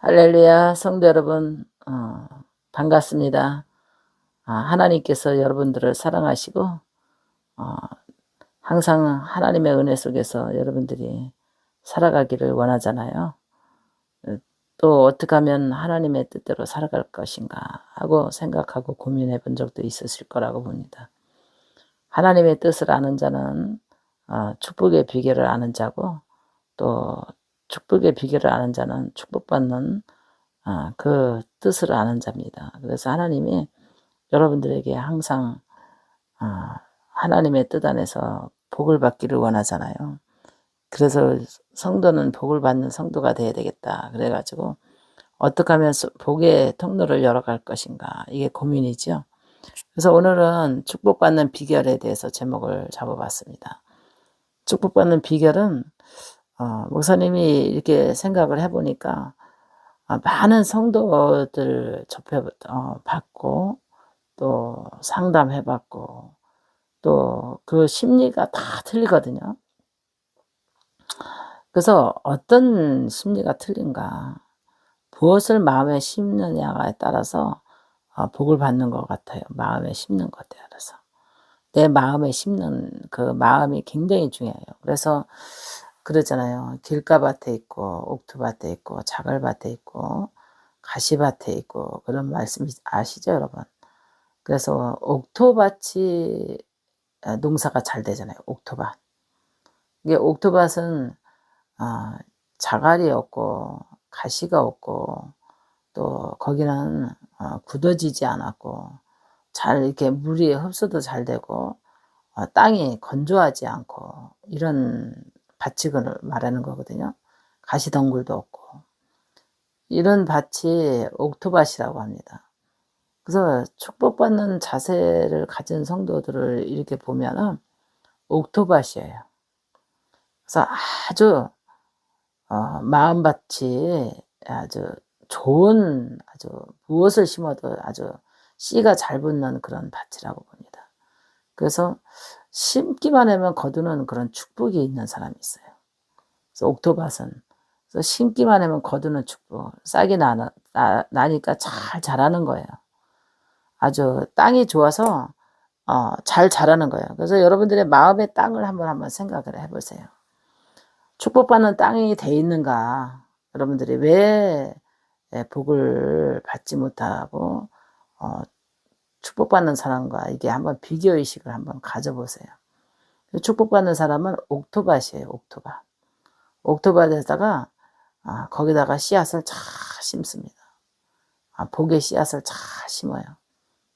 할렐루야, 성도 여러분, 반갑습니다. 하나님께서 여러분들을 사랑하시고, 어, 항상 하나님의 은혜 속에서 여러분들이 살아가기를 원하잖아요. 또 어떻게 하면 하나님의 뜻대로 살아갈 것인가 하고 생각하고 고민해 본 적도 있으실 거라고 봅니다. 하나님의 뜻을 아는 자는 축복의 비결을 아는 자고, 또 축복의 비결을 아는 자는 축복받는 그 뜻을 아는 자입니다. 그래서 하나님이 여러분들에게 항상 하나님의 뜻 안에서 복을 받기를 원하잖아요. 그래서 성도는 복을 받는 성도가 돼야 되겠다. 그래 가지고 어떻게 하면 복의 통로를 열어갈 것인가, 이게 고민이죠. 그래서 오늘은 축복받는 비결에 대해서 제목을 잡아봤습니다. 축복받는 비결은 목사님이 이렇게 생각을 해보니까 많은 성도들 받고 또 상담해 봤고 또 그 심리가 다 틀리거든요. 그래서 어떤 심리가 틀린가, 무엇을 마음에 심느냐에 따라서 복을 받는 것 같아요. 마음에 심는 것에 따라서. 내 마음에 심는 그 마음이 굉장히 중요해요. 그래서 그러잖아요. 길가밭에 있고 옥토밭에 있고 자갈밭에 있고 가시밭에 있고, 그런 말씀 아시죠, 여러분? 그래서 옥토밭이 농사가 잘 되잖아요. 옥토밭. 이게 옥토밭은 자갈이 없고 가시가 없고 또 거기는 굳어지지 않았고 잘 이렇게 물이 흡수도 잘 되고 땅이 건조하지 않고, 이런 밭을 말하는 거거든요. 가시덩굴도 없고 이런 밭이 옥토밭이라고 합니다. 그래서 축복받는 자세를 가진 성도들을 이렇게 보면은 옥토밭이에요. 그래서 아주 마음밭이 아주 좋은, 아주 무엇을 심어도 아주 씨가 잘 붙는 그런 밭이라고 봅니다. 그래서 심기만 하면 거두는 그런 축복이 있는 사람이 있어요. 그래서 옥토밭은, 그래서 심기만 하면 거두는 축복, 싹이 나니까 잘 자라는 거예요. 아주 땅이 좋아서 잘 자라는 거예요. 그래서 여러분들의 마음의 땅을 한번 생각을 해보세요. 축복받는 땅이 돼 있는가? 여러분들이 왜 복을 받지 못하고 축복받는 사람과 이게 한번 비교의식을 한번 가져보세요. 축복받는 사람은 옥토밭이에요. 옥토밭. 옥토밭에다가 거기다가 씨앗을 잘 심습니다. 복의 씨앗을 잘 심어요.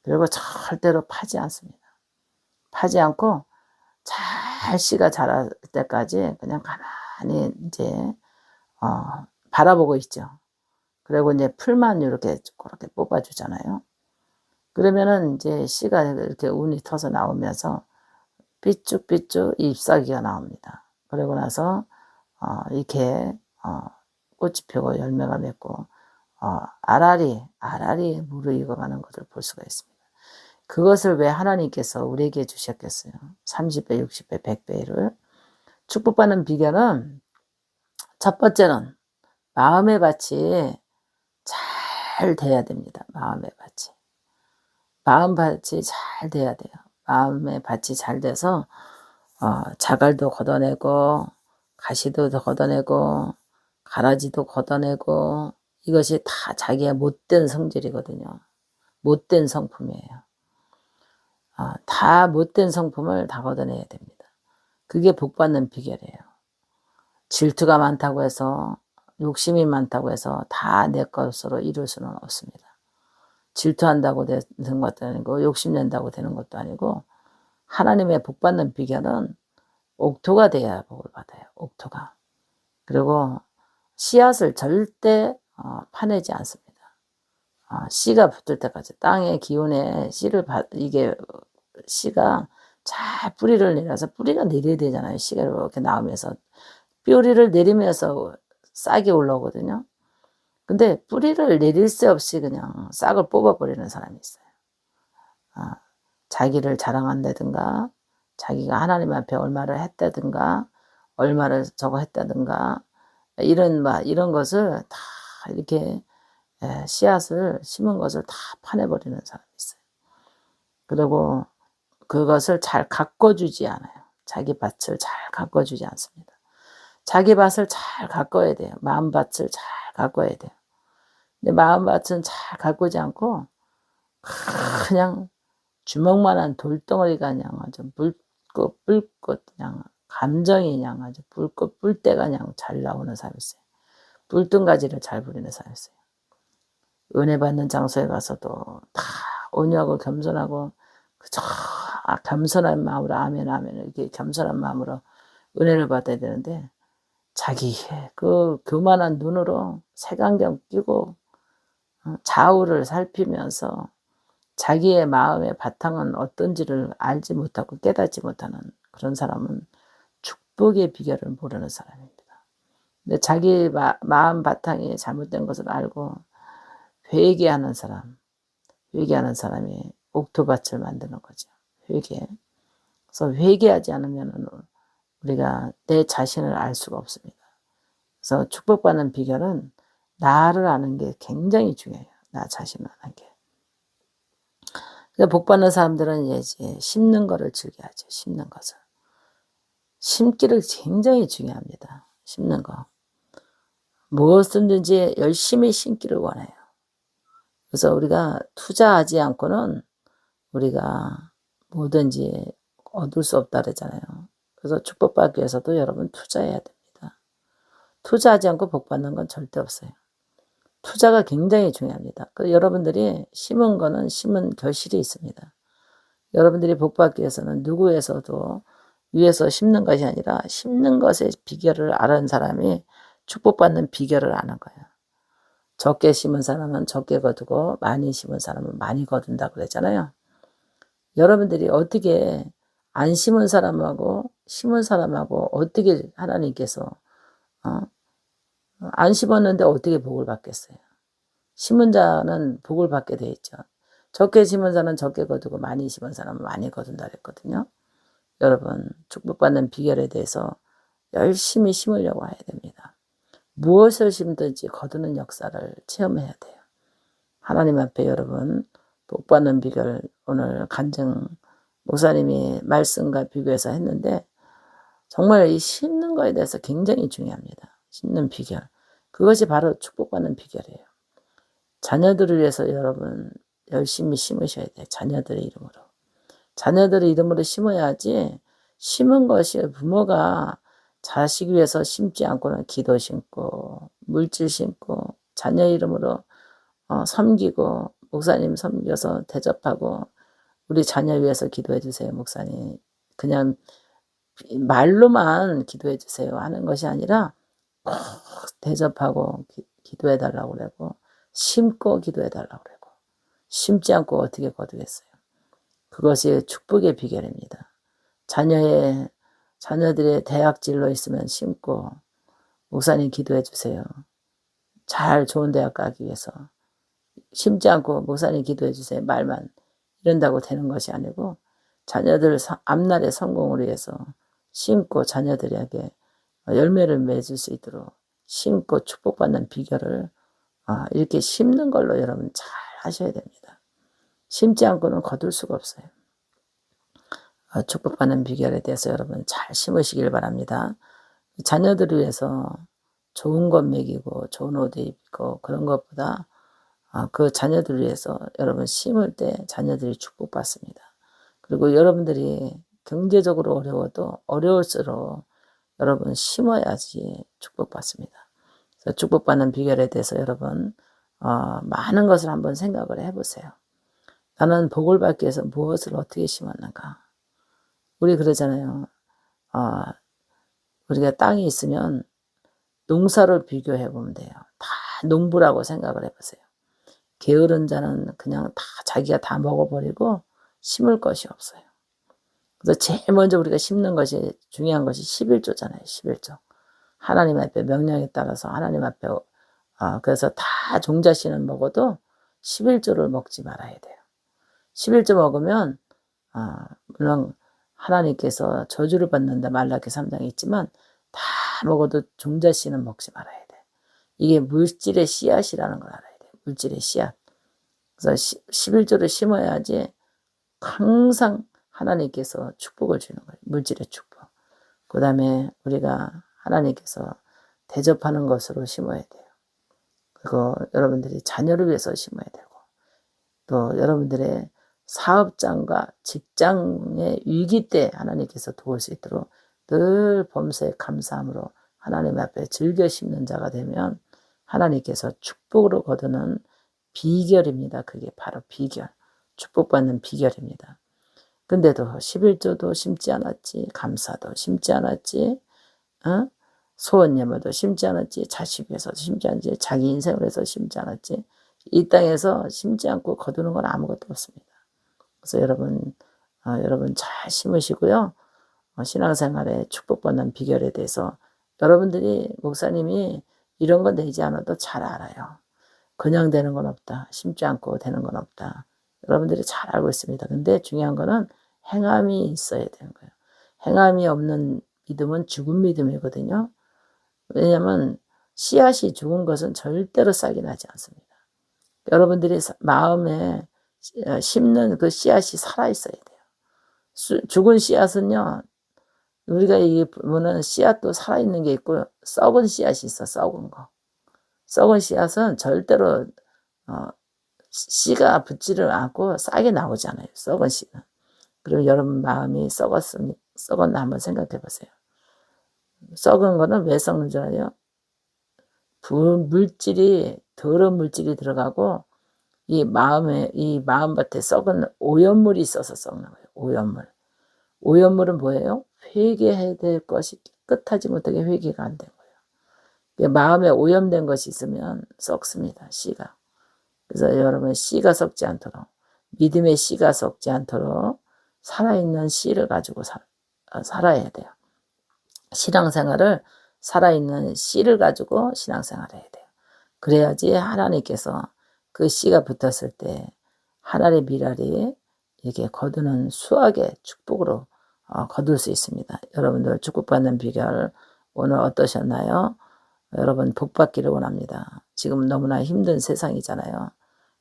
그리고 절대로 파지 않습니다. 파지 않고 잘 씨가 자랄 때까지 그냥 가만히 이제 바라보고 있죠. 그리고 이제 풀만 이렇게 그렇게 뽑아주잖아요. 그러면은 이제 씨가 이렇게 운이 터서 나오면서 삐쭉삐쭉 잎사귀가 나옵니다. 그러고 나서 이렇게 꽃이 피고 열매가 맺고 알알이 무르익어가는 것을 볼 수가 있습니다. 그것을 왜 하나님께서 우리에게 주셨겠어요? 30배, 60배, 100배를. 축복받는 비결은 첫 번째는 마음의 밭이 잘 돼야 됩니다. 마음의 밭이. 마음밭이 잘 돼야 돼요. 마음의 밭이 잘 돼서 자갈도 걷어내고 가시도 걷어내고 가라지도 걷어내고, 이것이 다 자기의 못된 성질이거든요. 못된 성품이에요. 다 못된 성품을 다 걷어내야 됩니다. 그게 복받는 비결이에요. 질투가 많다고 해서, 욕심이 많다고 해서 다 내 것으로 이룰 수는 없습니다. 질투한다고 되는 것도 아니고 욕심낸다고 되는 것도 아니고, 하나님의 복받는 비결은 옥토가 돼야 복을 받아요. 옥토가. 그리고 씨앗을 절대 파내지 않습니다. 씨가 붙을 때까지 땅의 기운에 이게 씨가 잘 뿌리를 내려서, 뿌리가 내려야 되잖아요. 씨가 이렇게 나오면서 뿌리를 내리면서 싹이 올라오거든요. 근데 뿌리를 내릴 새 없이 그냥 싹을 뽑아버리는 사람이 있어요. 자기를 자랑한다든가, 자기가 하나님 앞에 얼마를 했다든가, 얼마를 저거 했다든가, 이런 것을 다 이렇게 씨앗을 심은 것을 다 파내버리는 사람이 있어요. 그리고 그것을 잘 가꿔주지 않아요. 자기 밭을 잘 가꿔주지 않습니다. 자기 밭을 잘 가꿔야 돼요. 마음밭을 잘 가꿔야 돼요. 근데 마음밭은 잘 가꾸지 않고 그냥 주먹만한 돌덩어리가 그냥 아주 불꽃 그냥 감정이 그냥 아주 불꽃 뿔대가 그냥 잘 나오는 사람이 있어요. 불등가지를 잘 부리는 사람이 있어요. 은혜 받는 장소에 가서도 다 온유하고 겸손하고 그저 겸손한 마음으로 아멘 아멘 이렇게 겸손한 마음으로 은혜를 받아야 되는데 자기 그 교만한 눈으로 색안경 끼고 좌우를 살피면서 자기의 마음의 바탕은 어떤지를 알지 못하고 깨닫지 못하는 그런 사람은 축복의 비결을 모르는 사람입니다. 근데 자기 마음 바탕이 잘못된 것을 알고 회개하는 사람이 옥토밭을 만드는 거죠. 회개. 그래서 회개하지 않으면 우리가 내 자신을 알 수가 없습니다. 그래서 축복받는 비결은 나를 아는 게 굉장히 중요해요. 나 자신을 아는 게. 복 받는 사람들은 이제 심는 거를 즐겨하죠. 심는 것을. 심기를 굉장히 중요합니다. 심는 거. 무엇이든지 열심히 심기를 원해요. 그래서 우리가 투자하지 않고는 우리가 뭐든지 얻을 수 없다 그러잖아요. 그래서 축복받기 위해서도 여러분 투자해야 됩니다. 투자하지 않고 복 받는 건 절대 없어요. 투자가 굉장히 중요합니다. 여러분들이 심은 거는 심은 결실이 있습니다. 여러분들이 복 받기 위해서는 누구에서도 위에서 심는 것이 아니라 심는 것의 비결을 아는 사람이 축복받는 비결을 아는 거예요. 적게 심은 사람은 적게 거두고 많이 심은 사람은 많이 거둔다 그랬잖아요. 여러분들이 어떻게 안 심은 사람하고 심은 사람하고 어떻게 하나님께서 안 심었는데 어떻게 복을 받겠어요? 심은 자는 복을 받게 돼 있죠. 적게 심은 자는 적게 거두고 많이 심은 사람은 많이 거둔다 그랬거든요. 여러분 축복받는 비결에 대해서 열심히 심으려고 해야 됩니다. 무엇을 심든지 거두는 역사를 체험해야 돼요. 하나님 앞에 여러분 복받는 비결 오늘 간증 목사님이 말씀과 비교해서 했는데 정말 이 심는 거에 대해서 굉장히 중요합니다. 심는 비결. 그것이 바로 축복받는 비결이에요. 자녀들을 위해서 여러분 열심히 심으셔야 돼요. 자녀들의 이름으로. 자녀들의 이름으로 심어야지 심은 것이 부모가 자식 위해서 심지 않고는 기도 심고 물질 심고 자녀 이름으로 섬기고 목사님 섬겨서 대접하고 우리 자녀 위해서 기도해 주세요 목사님. 그냥 말로만 기도해 주세요 하는 것이 아니라 꼭 대접하고 기도해 달라고 그러고 심고 기도해 달라고 그러고 심지 않고 어떻게 거두겠어요. 그것이 축복의 비결입니다. 자녀들의 대학 진로 있으면 심고 목사님 기도해 주세요. 잘 좋은 대학 가기 위해서. 심지 않고 목사님 기도해 주세요. 말만 이런다고 되는 것이 아니고 자녀들 앞날의 성공을 위해서 심고 자녀들에게 열매를 맺을 수 있도록 심고 축복받는 비결을 이렇게 심는 걸로 여러분 잘 하셔야 됩니다. 심지 않고는 거둘 수가 없어요. 축복받는 비결에 대해서 여러분 잘 심으시길 바랍니다. 자녀들을 위해서 좋은 것 먹이고 좋은 옷 입고 그런 것보다 그 자녀들을 위해서 여러분 심을 때 자녀들이 축복받습니다. 그리고 여러분들이 경제적으로 어려워도 어려울수록 여러분 심어야지 축복받습니다. 그래서 축복받는 비결에 대해서 여러분 많은 것을 한번 생각을 해보세요. 나는 복을 받기 위해서 무엇을 어떻게 심었는가. 우리 그러잖아요. 우리가 땅이 있으면 농사를 비교해 보면 돼요. 다 농부라고 생각을 해보세요. 게으른 자는 그냥 다 자기가 다 먹어버리고 심을 것이 없어요. 그래서 제일 먼저 우리가 심는 것이 중요한 것이 11조잖아요. 11조. 하나님 앞에 명령에 따라서 하나님 앞에 그래서 다 종자씨는 먹어도 11조를 먹지 말아야 돼요. 11조 먹으면 물론 하나님께서 저주를 받는다 말라기 3장에 있지만 다 먹어도 종자씨는 먹지 말아야 돼. 이게 물질의 씨앗이라는 걸 알아야 돼요. 물질의 씨앗. 그래서 11조를 심어야지 항상 하나님께서 축복을 주는 거예요. 물질의 축복. 그 다음에 우리가 하나님께서 대접하는 것으로 심어야 돼요. 그리고 여러분들이 자녀를 위해서 심어야 되고, 또 여러분들의 사업장과 직장의 위기 때 하나님께서 도울 수 있도록 늘 범사에 감사함으로 하나님 앞에 즐겨 심는 자가 되면 하나님께서 축복으로 거두는 비결입니다. 그게 바로 비결. 축복받는 비결입니다. 근데도 11조도 심지 않았지, 감사도 심지 않았지, 소원 예물도 심지 않았지, 자식 위해서 심지 않았지, 자기 인생을 위해서 심지 않았지, 이 땅에서 심지 않고 거두는 건 아무것도 없습니다. 그래서 여러분 잘 심으시고요. 신앙생활에 축복받는 비결에 대해서 여러분들이 목사님이 이런 건 되지 않아도 잘 알아요. 그냥 되는 건 없다. 심지 않고 되는 건 없다. 여러분들이 잘 알고 있습니다. 근데 중요한 거는 행함이 있어야 되는 거예요. 행함이 없는 믿음은 죽은 믿음이거든요. 왜냐하면 씨앗이 죽은 것은 절대로 싹이 나지 않습니다. 여러분들이 마음에 심는 그 씨앗이 살아있어야 돼요. 죽은 씨앗은요, 우리가 이 보면 씨앗도 살아있는 게 있고 썩은 씨앗이 있어. 썩은 거. 썩은 씨앗은 절대로 씨가 붙지를 않고 싹이 나오지 않아요. 썩은 씨는. 그럼 여러분 마음이 썩었나 한번 생각해 보세요. 썩은 거는 왜 썩는 줄 알아요? 더러운 물질이 들어가고 이 마음밭에 썩은 오염물이 있어서 썩는 거예요. 오염물. 오염물은 뭐예요? 회개해야 될 것이 깨끗하지 못하게 회개가 안 된 거예요. 마음에 오염된 것이 있으면 썩습니다. 씨가. 그래서 여러분 씨가 썩지 않도록, 믿음의 씨가 썩지 않도록 살아있는 씨를 가지고 살아야 돼요. 신앙생활을 살아있는 씨를 가지고 신앙생활을 해야 돼요. 그래야지 하나님께서 그 씨가 붙었을 때 하나님의 미랄이 이렇게 거두는 수확의 축복으로 거둘 수 있습니다. 여러분들 축복받는 비결 오늘 어떠셨나요? 여러분 복받기를 원합니다. 지금 너무나 힘든 세상이잖아요.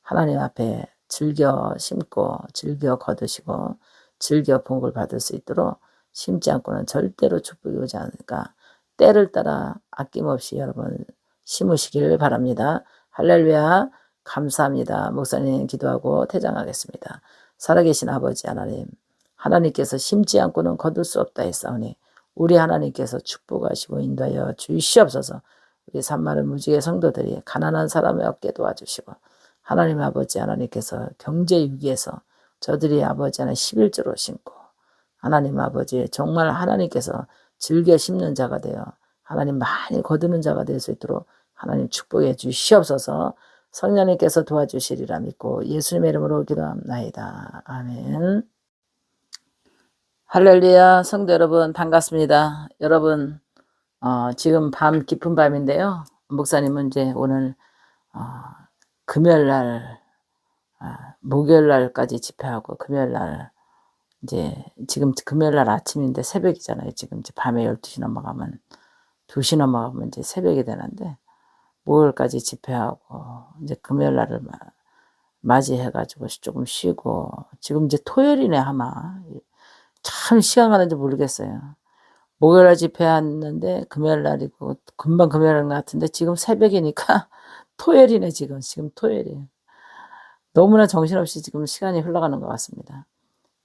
하나님 앞에 즐겨 심고 즐겨 거두시고 즐겨 복을 받을 수 있도록 심지 않고는 절대로 축복이 오지 않으니까 때를 따라 아낌없이 여러분 심으시길 바랍니다. 할렐루야. 감사합니다. 목사님 기도하고 퇴장하겠습니다. 살아계신 아버지 하나님, 하나님께서 심지 않고는 거둘 수 없다 했사오니 우리 하나님께서 축복하시고 인도하여 주시옵소서. 우리 산마을 무지개 성도들이 가난한 사람의 어깨 도와주시고 하나님 아버지 하나님께서 경제 위기에서 저들이 아버지 하나님 11조로 심고 하나님 아버지 정말 하나님께서 즐겨 심는 자가 되어 하나님 많이 거두는 자가 될 수 있도록 하나님 축복해 주시옵소서. 성령님께서 도와주시리라 믿고 예수님의 이름으로 기도합나이다. 아멘. 할렐루야. 성도 여러분 반갑습니다. 여러분 지금 밤 깊은 밤인데요. 목사님은 이제 오늘 금요일날 목요일날까지 집회하고 금요일날 이제 지금 금요일날 아침인데 새벽이잖아요. 지금 이제 밤에 12시 넘어가면 2시 넘어가면 이제 새벽이 되는데 목요일까지 집회하고 이제 금요일날을 맞이해가지고 조금 쉬고 지금 이제 토요일이네 아마. 참 시간 가는지 모르겠어요. 목요일날 집회했는데 금요일날이고 금방 금요일 같은데 지금 새벽이니까 토요일이네. 지금 토요일이에요. 너무나 정신없이 지금 시간이 흘러가는 것 같습니다.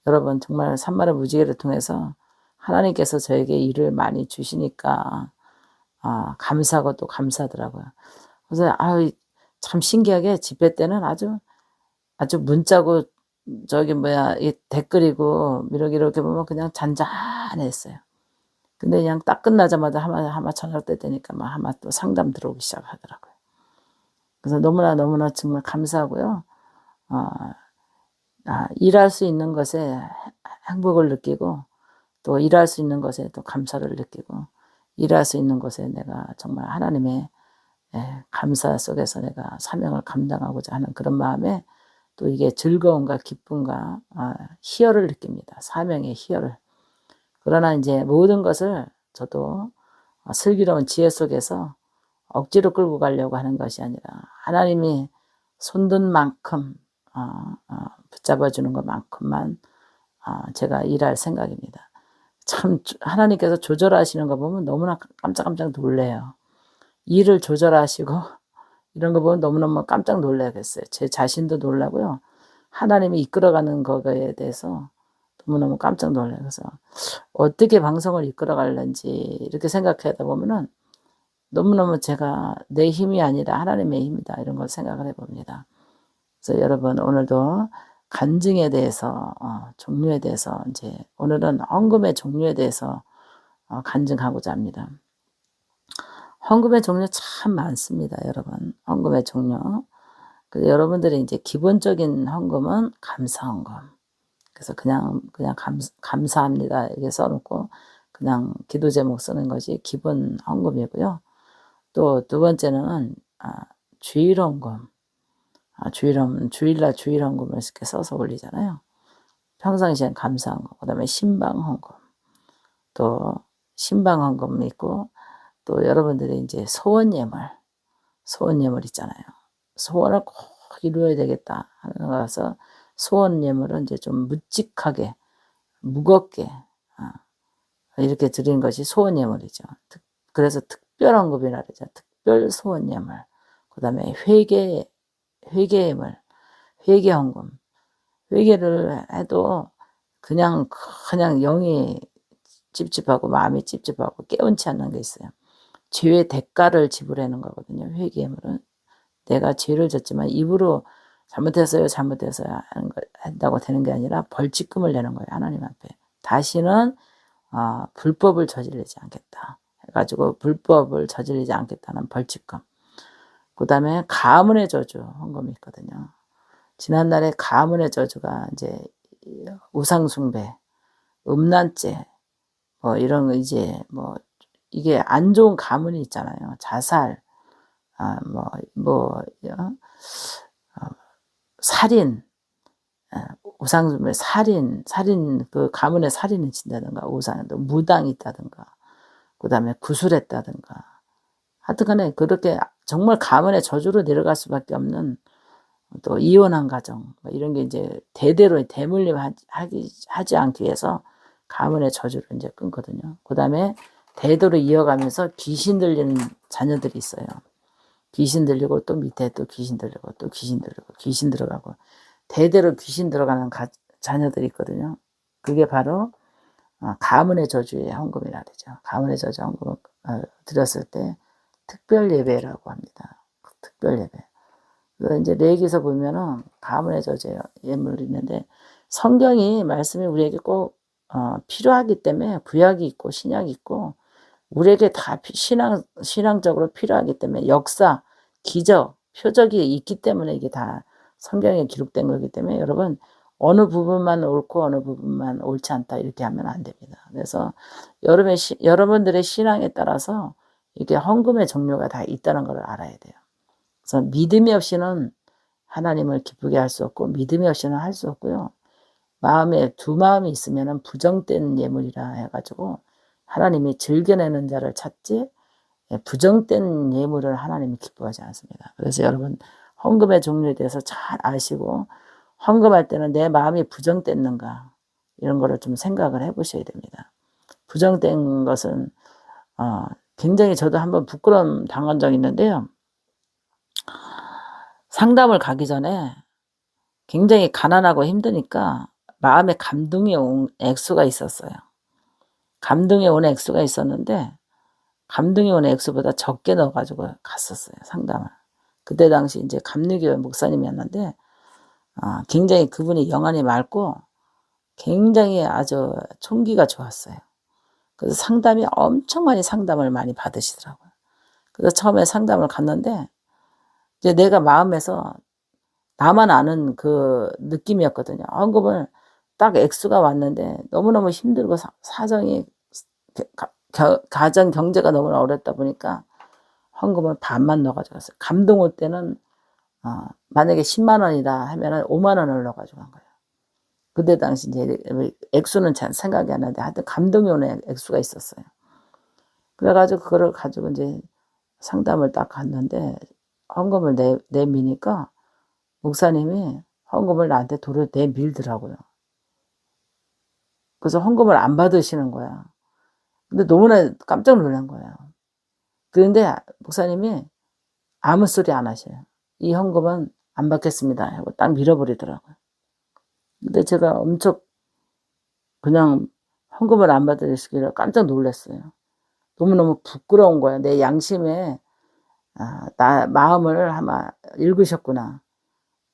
여러분 정말 산마를 무지개를 통해서 하나님께서 저에게 일을 많이 주시니까 감사하고 또 감사하더라고요. 그래서 참 신기하게 집회 때는 아주 문자고 이 댓글이고 이렇게 보면 그냥 잔잔했어요. 근데 그냥 딱 끝나자마자 하마 저녁 때 되니까 하마 또 상담 들어오기 시작하더라고요. 그래서 너무나 정말 감사하고요. 일할 수 있는 것에 행복을 느끼고 또 일할 수 있는 것에 또 감사를 느끼고 일할 수 있는 것에 내가 정말 하나님의 감사 속에서 내가 사명을 감당하고자 하는 그런 마음에 또 이게 즐거움과 기쁨과 희열을 느낍니다. 사명의 희열을. 그러나 이제 모든 것을 저도 슬기로운 지혜 속에서 억지로 끌고 가려고 하는 것이 아니라 하나님이 손든 만큼 붙잡아 주는 것만큼만 제가 일할 생각입니다. 참 하나님께서 조절하시는 거 보면 너무나 깜짝깜짝 놀래요. 일을 조절하시고 이런 거 보면 너무너무 깜짝 놀라겠어요. 제 자신도 놀라고요. 하나님이 이끌어가는 거에 대해서 너무너무 깜짝 놀라요. 그래서 어떻게 방송을 이끌어가려는지 이렇게 생각하다 보면은 너무너무 제가 내 힘이 아니라 하나님의 힘이다 이런 걸 생각을 해봅니다. 그래서 여러분 오늘도 간증에 대해서 종류에 대해서 이제 오늘은 헌금의 종류에 대해서 간증하고자 합니다. 헌금의 종류 참 많습니다, 여러분. 헌금의 종류. 그래서 여러분들이 이제 기본적인 헌금은 감사 헌금. 그래서 그냥 감사합니다 이렇게 써놓고 그냥 기도 제목 쓰는 것이 기본 헌금이고요. 또 두 번째는 주일 헌금. 주일날 주일 헌금을 이렇게 써서 올리잖아요. 평상시엔 감사 헌금. 그다음에 신방 헌금. 또 신방 헌금이 있고 또 여러분들이 이제 소원 예물 있잖아요. 소원을 꼭 이루어야 되겠다 하는 거라서 소원 예물은 이제 좀 묵직하게 무겁게 이렇게 드리는 것이 소원 예물이죠. 그래서 특별 헌금이라 그러죠. 특별 소원 예물. 그다음에 회개 예물, 회개 헌금. 회개를 해도 그냥 영이 찝찝하고 마음이 찝찝하고 깨운치 않는 게 있어요. 죄의 대가를 지불하는 거거든요. 회개 예물은 내가 죄를 졌지만 입으로 잘못했어요 한다고 되는 게 아니라 벌칙금을 내는 거예요. 하나님 앞에. 다시는 불법을 저지르지 않겠다 해가지고 불법을 저지르지 않겠다는 벌칙금. 그 다음에 가문의 저주 헌금이 있거든요. 지난날에 가문의 저주가 이제 우상숭배, 음란죄, 뭐 이런 거 이제 뭐 이게 안 좋은 가문이 있잖아요. 자살, 살인, 우상숭배, 살인 그 가문의 살인을 친다든가 우상도 무당이 있다든가 그 다음에 구술했다든가 하여튼간에 그렇게 정말 가문의 저주로 내려갈 수밖에 없는 또 이혼한 가정 뭐 이런 게 이제 대대로 대물림 하지 않기 위해서 가문의 저주를 이제 끊거든요. 그 다음에 대대로 이어가면서 귀신 들리는 자녀들이 있어요. 귀신 들리고 또 밑에 또 귀신 들리고 또 귀신 들리고 귀신 들어가고 대대로 귀신 들어가는 자녀들이 있거든요. 그게 바로 가문의 저주의 헌금이라 그러죠. 가문의 저주 헌금을 드렸을 때 특별 예배라고 합니다. 특별 예배. 그래서 이제 레위기서 보면은 가문의 저주 예물이 있는데 성경이 말씀이 우리에게 꼭 필요하기 때문에 구약이 있고 신약이 있고 우리에게 다 신앙적으로 필요하기 때문에 역사, 기적, 표적이 있기 때문에 이게 다 성경에 기록된 거기 때문에 여러분 어느 부분만 옳고 어느 부분만 옳지 않다 이렇게 하면 안 됩니다. 그래서 여러분들의 신앙에 따라서 이게 헌금의 종류가 다 있다는 걸 알아야 돼요. 그래서 믿음이 없이는 하나님을 기쁘게 할 수 없고 믿음이 없이는 할 수 없고요. 두 마음이 있으면 부정된 예물이라 해가지고 하나님이 즐겨내는 자를 찾지 부정된 예물을 하나님이 기뻐하지 않습니다. 그래서 여러분 헌금의 종류에 대해서 잘 아시고 헌금할 때는 내 마음이 부정됐는가 이런 거를 좀 생각을 해보셔야 됩니다. 부정된 것은 굉장히 저도 한번 부끄러움 당한 적이 있는데요. 상담을 가기 전에 굉장히 가난하고 힘드니까 마음에 감동이 온 액수가 있었어요. 감동이 온 액수가 있었는데 감동이 온 액수보다 적게 넣어가지고 갔었어요. 상담을. 그때 당시 이제 감리교회 목사님이었는데 굉장히 그분이 영안이 맑고 굉장히 아주 총기가 좋았어요. 그래서 상담이 엄청 상담을 많이 받으시더라고요. 그래서 처음에 상담을 갔는데 이제 내가 마음에서 나만 아는 그 느낌이었거든요. 헌금을 딱 액수가 왔는데 너무너무 힘들고 사정이 가정 경제가 너무 어렵다 보니까 헌금을 반만 넣어가지고 갔어요. 감동 올 때는 만약에 10만 원이다 하면은 5만 원을 넣어가지고 간 거예요. 그때 당시 이제 액수는 잘 생각이 안 나는데 하여튼 감동이 오는 액수가 있었어요. 그래가지고 그거를 가지고 이제 상담을 딱 갔는데 헌금을 내미니까 목사님이 헌금을 나한테 도로 내밀더라고요. 그래서 헌금을 안 받으시는 거야. 근데 너무나 깜짝 놀란 거예요. 그런데 목사님이 아무 소리 안 하셔요. 이 헌금은 안 받겠습니다 하고 딱 밀어버리더라고요. 근데 제가 엄청 그냥 헌금을 안 받으시길래 깜짝 놀랐어요. 너무너무 부끄러운 거야. 내 양심에 나 마음을 아마 읽으셨구나.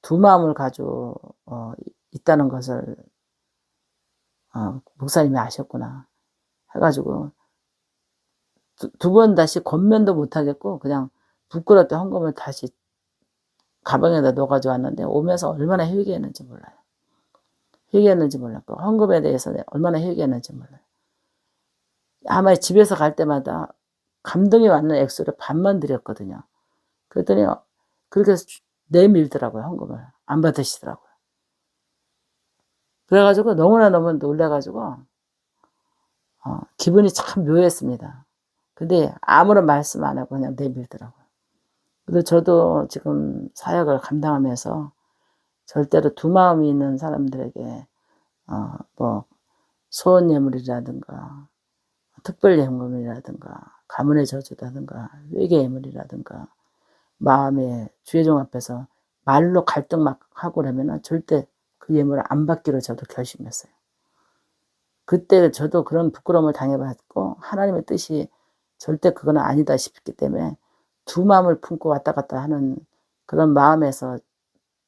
두 마음을 가지고 있다는 것을 목사님이 아셨구나 해가지고 두 번 다시 권면도 못하겠고 그냥 부끄럽게 헌금을 다시 가방에다 넣어가지고 왔는데 오면서 얼마나 회개했는지 몰라요. 회개했는지 몰랐고 헌금에 대해서 얼마나 회개했는지 몰라요. 아마 집에서 갈 때마다 감동이 왔는 액수를 반만 드렸거든요. 그랬더니 그렇게 내밀더라고요. 헌금을 안 받으시더라고요. 그래가지고 너무나 너무 놀래가지고 기분이 참 묘했습니다. 근데 아무런 말씀 안 하고 그냥 내밀더라고요. 그래서 저도 지금 사역을 감당하면서 절대로 두 마음이 있는 사람들에게 뭐 소원 예물이라든가 특별 예물이라든가 가문의 저주라든가 회개 예물이라든가 마음의 주의종 앞에서 말로 갈등 막 하고 그러면은 절대 그 예물을 안 받기로 저도 결심했어요. 그때 저도 그런 부끄러움을 당해봤고 하나님의 뜻이 절대 그거는 아니다 싶기 때문에 두 마음을 품고 왔다 갔다 하는 그런 마음에서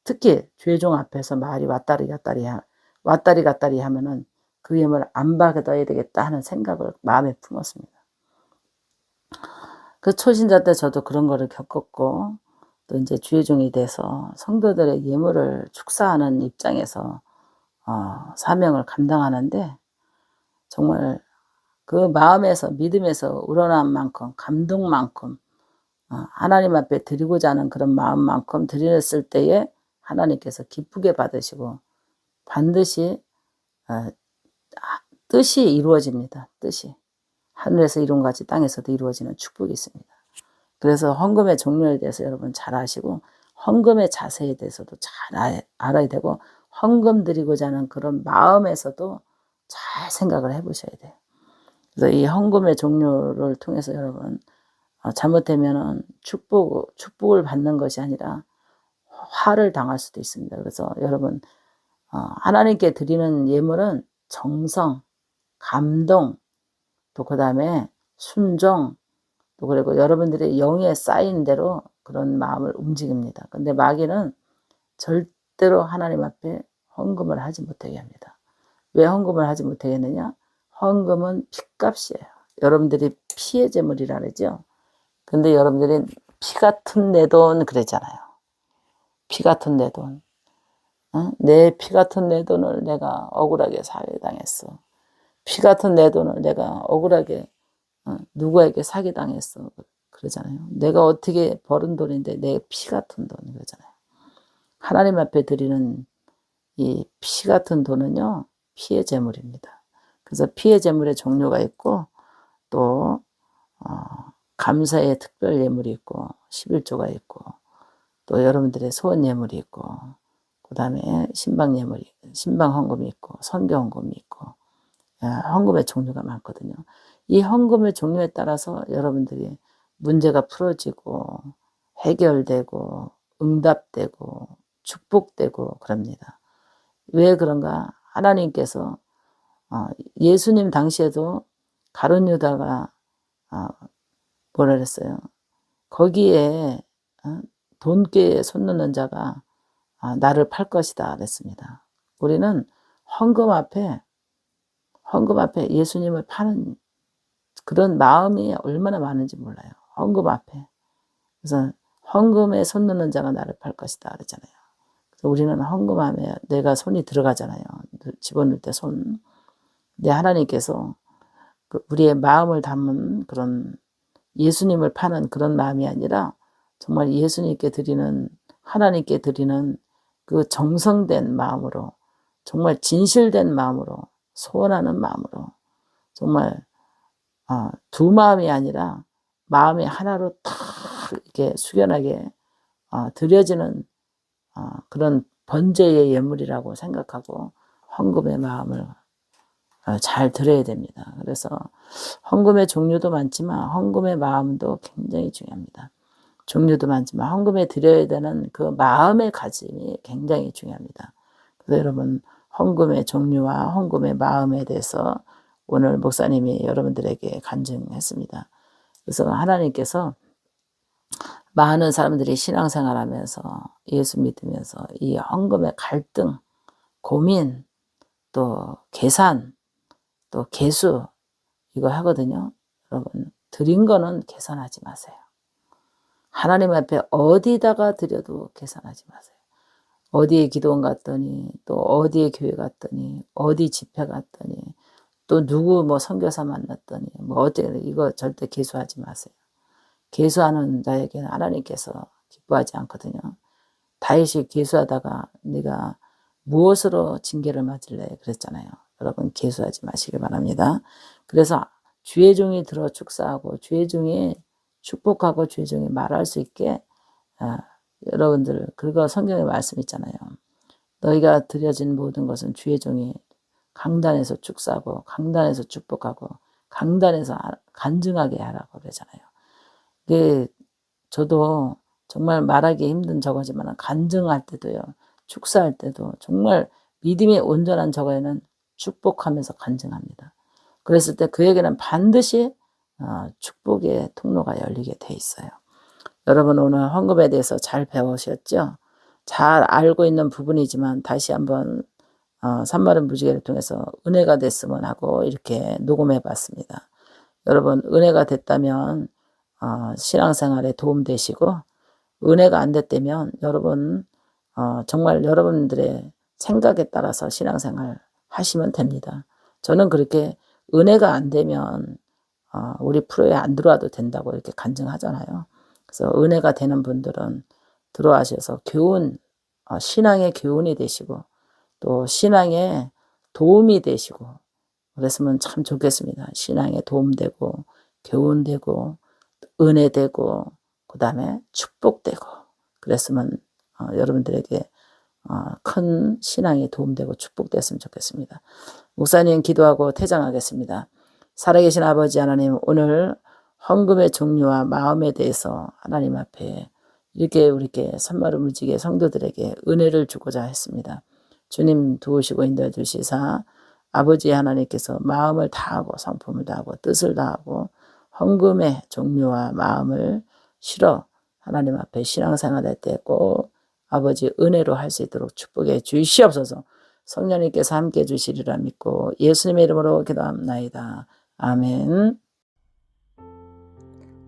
특히 주의종 앞에서 말이 왔다리 갔다리 하면은 그 예물을 안 받아야 되겠다 하는 생각을 마음에 품었습니다. 그 초신자 때 저도 그런 거를 겪었고 또 이제 주의종이 돼서 성도들의 예물을 축사하는 입장에서 사명을 감당하는데 정말 그 마음에서 믿음에서 우러난 만큼 감동만큼 하나님 앞에 드리고자 하는 그런 마음만큼 드렸을 때에 하나님께서 기쁘게 받으시고 반드시 뜻이 이루어집니다. 뜻이 하늘에서 이룬 같이 땅에서도 이루어지는 축복이 있습니다. 그래서 헌금의 종류에 대해서 여러분 잘 아시고 헌금의 자세에 대해서도 잘 알아야 되고 헌금 드리고자 하는 그런 마음에서도 잘 생각을 해보셔야 돼요. 그래서 이 헌금의 종류를 통해서 여러분 잘못되면은 축복을 받는 것이 아니라 화를 당할 수도 있습니다. 그래서 여러분 하나님께 드리는 예물은 정성, 감동, 또 그 다음에 순종, 또 그리고 여러분들의 영에 쌓인 대로 그런 마음을 움직입니다. 근데 마귀는 절대로 하나님 앞에 헌금을 하지 못하게 합니다. 왜 헌금을 하지 못하게 하느냐? 헌금은 피값이에요. 여러분들이 피의 제물이라 그러죠. 근데 여러분들이 피 같은 내 돈 그랬잖아요. 피 같은 내 돈. 내 피 같은 내 돈을 내가 억울하게 사기당했어. 피 같은 내 돈을 내가 억울하게 누구에게 사기당했어. 그러잖아요. 내가 어떻게 벌은 돈인데 내 피 같은 돈 그러잖아요. 하나님 앞에 드리는 이 피 같은 돈은요. 피의 제물입니다. 그래서 피의 제물의 종류가 있고 또 감사의 특별 예물이 있고 11조가 있고 또 여러분들의 소원 예물이 있고 그 다음에 신방 예물이 신방 헌금이 있고 선교 헌금이 있고 헌금의 종류가 많거든요. 이 헌금의 종류에 따라서 여러분들이 문제가 풀어지고 해결되고 응답되고 축복되고 그럽니다. 왜 그런가? 하나님께서 예수님 당시에도 가룟 유다가 뭐라 그랬어요? 거기에 돈꾀에 손 넣는 자가 나를 팔 것이다 그랬습니다. 우리는 헌금 앞에 예수님을 파는 그런 마음이 얼마나 많은지 몰라요. 헌금 앞에. 그래서 헌금에 손 넣는 자가 나를 팔 것이다 그랬잖아요. 그래서 우리는 헌금 안에 내가 손이 들어가잖아요. 집어넣을 때 손. 근데 하나님께서 우리의 마음을 담은 그런 예수님을 파는 그런 마음이 아니라 정말 예수님께 드리는 하나님께 드리는 그 정성된 마음으로 정말 진실된 마음으로 소원하는 마음으로 정말 두 마음이 아니라 마음이 하나로 탁 이렇게 숙연하게 드려지는 그런 번제의 예물이라고 생각하고 헌금의 마음을 잘 드려야 됩니다. 그래서 헌금의 종류도 많지만 헌금의 마음도 굉장히 중요합니다. 종류도 많지만 헌금에 드려야 되는 그 마음의 가짐이 굉장히 중요합니다. 그래서 여러분 헌금의 종류와 헌금의 마음에 대해서 오늘 목사님이 여러분들에게 간증했습니다. 그래서 하나님께서 많은 사람들이 신앙생활하면서 예수 믿으면서 이 헌금의 갈등, 고민, 또 계산, 또 계수 이거 하거든요. 여러분 드린 거는 계산하지 마세요. 하나님 앞에 어디다가 드려도 계산하지 마세요. 어디에 기도원 갔더니 또 어디에 교회 갔더니 어디 집회 갔더니 또 누구 뭐 선교사 만났더니 뭐 어떻게 이거 절대 계수하지 마세요. 계수하는 자에게는 하나님께서 기뻐하지 않거든요. 다윗이 계수하다가 네가 무엇으로 징계를 맞을래 그랬잖아요. 여러분 계수하지 마시길 바랍니다. 그래서 주의 종이 들어 축사하고 주의 종이 축복하고 주의 종이 말할 수 있게 여러분들 그거 성경에 말씀 있잖아요. 너희가 드려진 모든 것은 주의 종이 강단에서 축사하고 강단에서 축복하고 강단에서 간증하게 하라고 그러잖아요. 이게 저도 정말 말하기 힘든 저거지만 간증할 때도요. 축사할 때도 정말 믿음이 온전한 저거에는 축복하면서 간증합니다. 그랬을 때 그에게는 반드시 축복의 통로가 열리게 돼 있어요. 여러분 오늘 헌금에 대해서 잘 배우셨죠? 잘 알고 있는 부분이지만 다시 한번 산마른 무지개를 통해서 은혜가 됐으면 하고 이렇게 녹음해 봤습니다. 여러분 은혜가 됐다면 신앙생활에 도움되시고 은혜가 안 됐다면 여러분 정말 여러분들의 생각에 따라서 신앙생활 하시면 됩니다. 저는 그렇게 은혜가 안 되면 우리 프로에 안 들어와도 된다고 이렇게 간증하잖아요. 그래서 은혜가 되는 분들은 들어와셔서 교훈, 신앙의 교훈이 되시고 또 신앙에 도움이 되시고 그랬으면 참 좋겠습니다. 신앙에 도움되고 교훈되고 은혜되고 그 다음에 축복되고 그랬으면 여러분들에게 큰 신앙에 도움되고 축복됐으면 좋겠습니다. 목사님 기도하고 퇴장하겠습니다. 살아계신 아버지 하나님 오늘 헌금의 종류와 마음에 대해서 하나님 앞에 이렇게 우리께 산마루 무지개 성도들에게 은혜를 주고자 했습니다. 주님 도우시고 인도해 주시사 아버지 하나님께서 마음을 다하고 성품을 다하고 뜻을 다하고 헌금의 종류와 마음을 실어 하나님 앞에 신앙생활할 때 꼭 아버지 은혜로 할 수 있도록 축복해 주시옵소서. 성령님께서 함께 주시리라 믿고 예수님의 이름으로 기도합나이다. 아멘.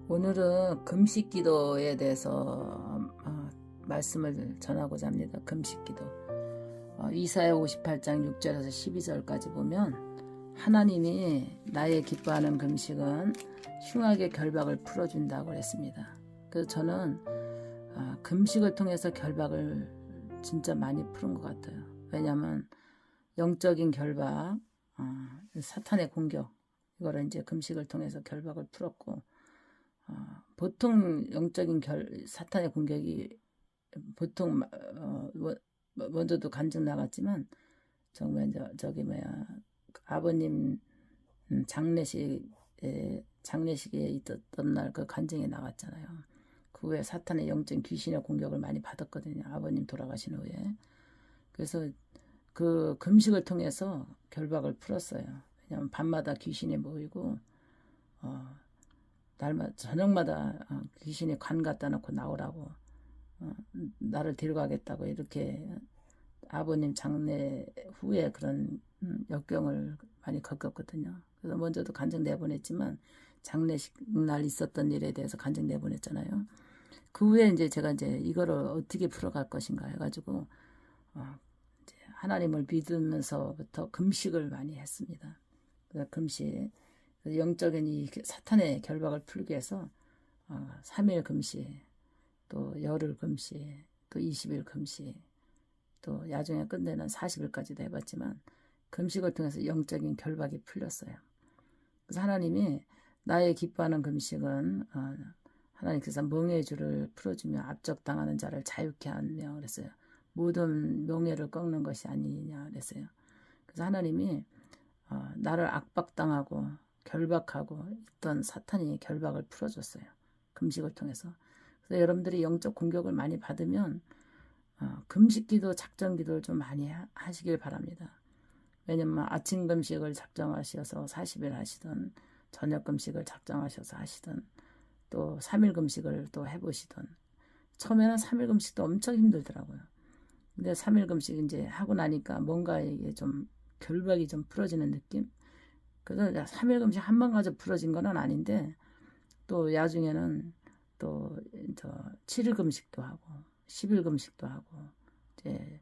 오늘은 금식 기도에 대해서 말씀을 전하고자 합니다. 금식 기도. 이사야 58장 6절에서 12절까지 보면 하나님이 나의 기뻐하는 금식은 흉악의 결박을 풀어준다고 했습니다. 그래서 저는 금식을 통해서 결박을 진짜 많이 푸는 것 같아요. 왜냐하면 영적인 결박, 사탄의 공격 이거를 이제 금식을 통해서 결박을 풀었고 보통 영적인 사탄의 공격이 보통 먼저도 간증 나갔지만 정말 저기 아버님 장례식에 있었던 날 그 간증에 나갔잖아요. 그 후에 사탄의 영적 귀신의 공격을 많이 받았거든요. 아버님 돌아가신 후에. 그래서 그 금식을 통해서 결박을 풀었어요. 왜냐하면 밤마다 귀신이 모이고 날마다 저녁마다 귀신이 관 갖다 놓고 나오라고 나를 데려가겠다고 이렇게 아버님 장례 후에 그런 역경을 많이 겪었거든요. 그래서 먼저도 간증 내보냈지만 장례식 날 있었던 일에 대해서 간증 내보냈잖아요. 그 후에 이제 제가 이제 이거를 어떻게 풀어갈 것인가 해가지고 이제 하나님을 믿으면서부터 금식을 많이 했습니다. 금식, 영적인 이 사탄의 결박을 풀기 위해서 3일 금식, 또 열흘 금식, 또 20일 금식, 또 야중에 끝내는 40일까지도 해봤지만 금식을 통해서 영적인 결박이 풀렸어요. 그래서 하나님이 나의 기뻐하는 금식은 하나님께서 멍에의 줄을 풀어주며 압적당하는 자를 자유케 하며 그랬어요. 모든 명예를 꺾는 것이 아니냐 그랬어요. 그래서 하나님이 나를 압박당하고 결박하고 있던 사탄이 결박을 풀어줬어요. 금식을 통해서. 그래서 여러분들이 영적 공격을 많이 받으면 금식기도 작전기도를 좀 많이 하시길 바랍니다. 왜냐면 아침 금식을 작정하셔서 40일 하시든 저녁 금식을 작정하셔서 하시든 또 3일 금식을 또 해보시든 처음에는 3일 금식도 엄청 힘들더라고요. 근데 3일 금식 이제 하고 나니까 뭔가 이게 좀 결박이 좀 풀어지는 느낌? 그래서 3일 금식 한 번 가지고 풀어진 건 아닌데 또 야중에는 또 7일 금식도 하고 10일 금식도 하고 이제